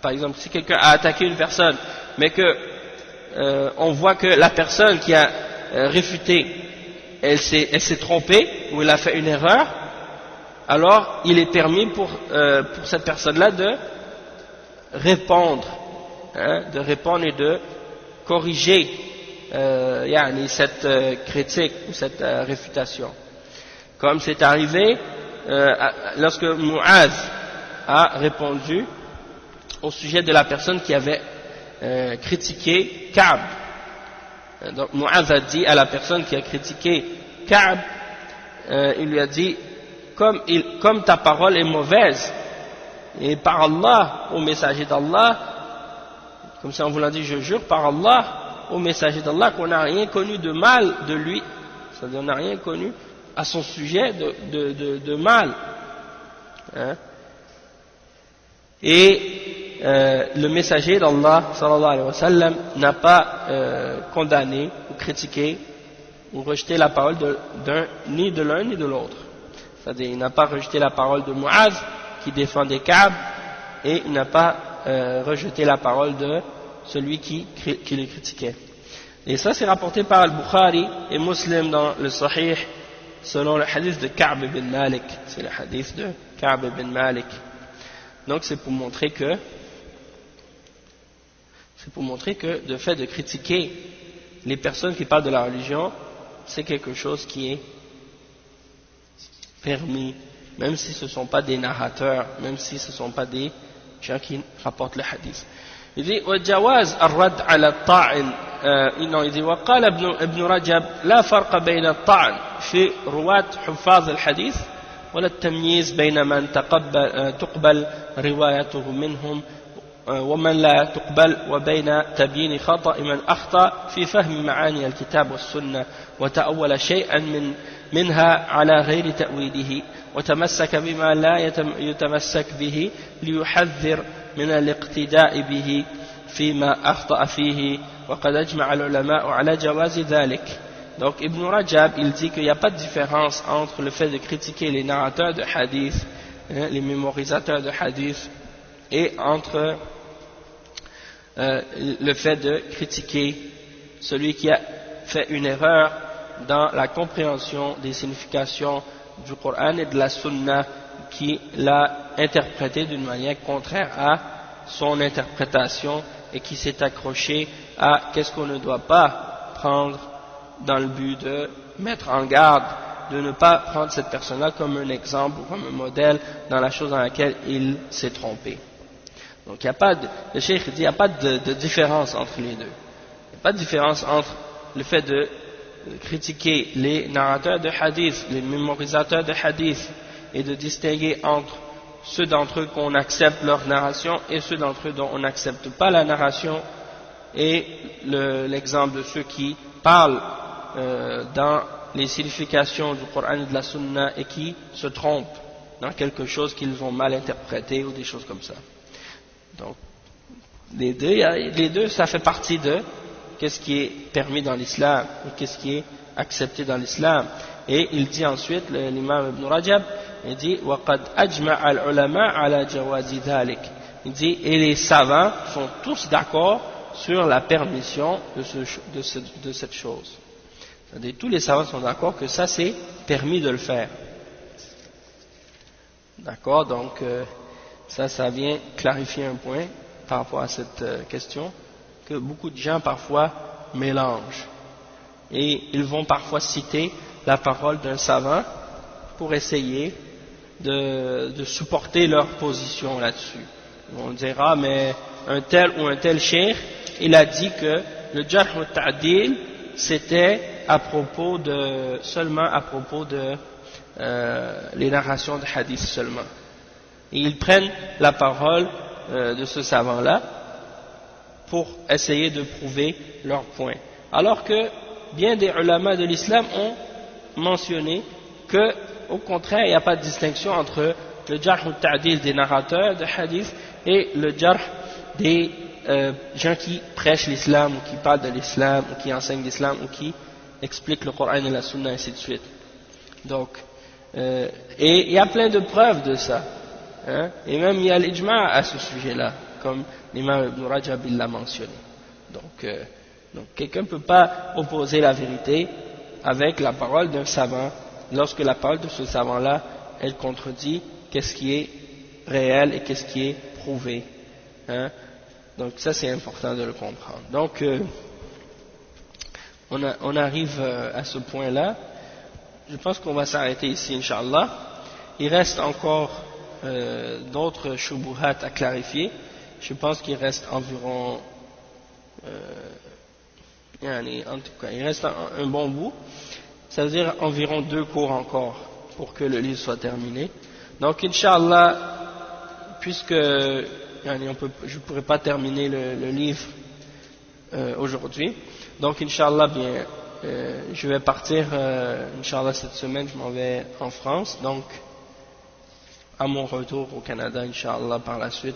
par exemple si quelqu'un a attaqué une personne, mais que on voit que la personne qui a réfuté, elle s'est trompée ou elle a fait une erreur, alors il est permis pour cette personne-là de répondre, hein, et de corriger cette critique ou cette réfutation. Comme c'est arrivé lorsque Mu'adh a répondu au sujet de la personne qui avait critiqué Ka'b. Donc Mu'adh a dit à la personne qui a critiqué Ka'b, il lui a dit comme ta parole est mauvaise, et par Allah, au messager d'Allah, comme ça on vous l'a dit, je jure par Allah, au messager d'Allah, qu'on n'a rien connu de mal de lui, c'est-à-dire on n'a rien connu à son sujet de mal. Hein? Et le messager d'Allah, sallallahu alayhi wa sallam, n'a pas condamné ou critiqué ou rejeté la parole ni de l'un ni de l'autre. C'est-à-dire il n'a pas rejeté la parole de Mu'adh qui défendait Ka'b, et il n'a pas rejeté la parole de celui qui le critiquait. Et ça c'est rapporté par Al-Bukhari et Muslim dans le Sahih selon le hadith de Ka'b ibn Malik. C'est le hadith de Ka'b ibn Malik. Donc c'est pour montrer que le fait de critiquer les personnes qui parlent de la religion, c'est quelque chose qui est permis, même si ce ne sont pas des narrateurs, même si ce ne sont pas des gens qui rapportent le hadith. Il dit وجواز الرد على الطاعن il dit وقال ابن رجب لا فرق بين الطعن في رواة حفاظ الحديث ولا التمييز بين من تقبل روايته منهم ومن لا تقبل وبين تبيين خطأ من أخطأ في فهم معاني الكتاب والسنة وتأول شيئا منها على غير تأويله وتمسك بما لا يتمسك به ليحذر من الاقتداء به فيما أخطأ فيه وقد أجمع العلماء على جواز ذلك. Donc Ibn Rajab il dit qu'il n'y a pas de différence entre le fait de critiquer les narrateurs de hadith, les mémorisateurs de hadith, et entre le fait de critiquer celui qui a fait une erreur dans la compréhension des significations du Coran et de la Sunna, qui l'a interprété d'une manière contraire à son interprétation et qui s'est accroché à qu'est-ce qu'on ne doit pas prendre dans le but de mettre en garde, de ne pas prendre cette personne-là comme un exemple ou comme un modèle dans la chose dans laquelle il s'est trompé. Donc il y a pas le cheikh dit il n'y a pas de différence entre les deux. Il n'y a pas de différence entre le fait de critiquer les narrateurs de hadith, les mémorisateurs de hadith, et de distinguer entre ceux d'entre eux qu'on accepte leur narration et ceux d'entre eux dont on n'accepte pas la narration, et l'exemple de ceux qui parlent dans les significations du Coran et de la Sunna et qui se trompent dans quelque chose qu'ils ont mal interprété ou des choses comme ça. Donc les deux ça fait partie de qu'est-ce qui est permis dans l'islam et qu'est-ce qui est accepté dans l'islam. Et il dit ensuite, l'imam Ibn Rajab, il dit وَقَدْ أَجْمَعَ الْعُلَمَاءَ عَلَى جَوَازِ ذَلِكَ. Il dit et les savants sont tous d'accord sur la permission de cette chose. C'est-à-dire, tous les savants sont d'accord que ça c'est permis de le faire. D'accord, donc ça vient clarifier un point par rapport à cette question que beaucoup de gens parfois mélangent et ils vont parfois citer la parole d'un savant pour essayer de supporter leur position là-dessus. On dira mais un tel ou un tel cheikh il a dit que le jarh wa ta'dil c'était seulement à propos de les narrations de hadith seulement. Et ils prennent la parole de ce savant-là pour essayer de prouver leur point. Alors que bien des ulama de l'islam ont mentionné que, au contraire, il n'y a pas de distinction entre le jarh ou ta'dil des narrateurs de hadith et le jarh des gens qui prêchent l'islam ou qui parlent de l'islam ou qui enseignent l'islam ou qui expliquent le Coran et la Sunna, ainsi de suite. Donc, et il y a plein de preuves de ça. Hein? Et même il y a l'ijma' à ce sujet-là, comme l'imam Ibn Rajab l'a mentionné. Donc quelqu'un ne peut pas opposer la vérité avec la parole d'un savant, lorsque la parole de ce savant-là, elle contredit qu'est-ce qui est réel et qu'est-ce qui est prouvé. Hein? Donc ça c'est important de le comprendre. Donc on arrive à ce point-là. Je pense qu'on va s'arrêter ici, Inch'Allah. Il reste encore d'autres shubuhat à clarifier. Je pense qu'il reste environ en tout cas, il reste un bon bout. Ça veut dire environ 2 cours encore pour que le livre soit terminé. Donc, Inch'Allah, puisque je ne pourrais pas terminer le livre aujourd'hui, donc Inch'Allah, bien, je vais partir, Inch'Allah, cette semaine, je m'en vais en France, donc à mon retour au Canada, Inch'Allah, par la suite,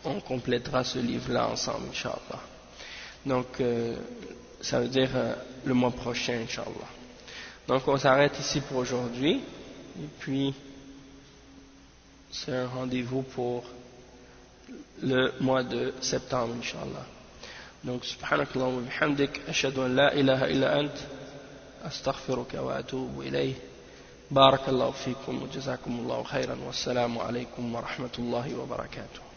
on complétera ce livre-là ensemble, Inch'Allah. Donc, ça veut dire le mois prochain, Inch'Allah. Donc, on s'arrête ici pour aujourd'hui, et puis, c'est un rendez-vous pour le mois de septembre, Inch'Allah. Donc, subhanakallahu wa bihamdik, ashhadu an la ilaha illa ant, astaghfiruka wa atubu ilayh. بارك الله فيكم وجزاكم الله خيرا والسلام عليكم ورحمة الله وبركاته.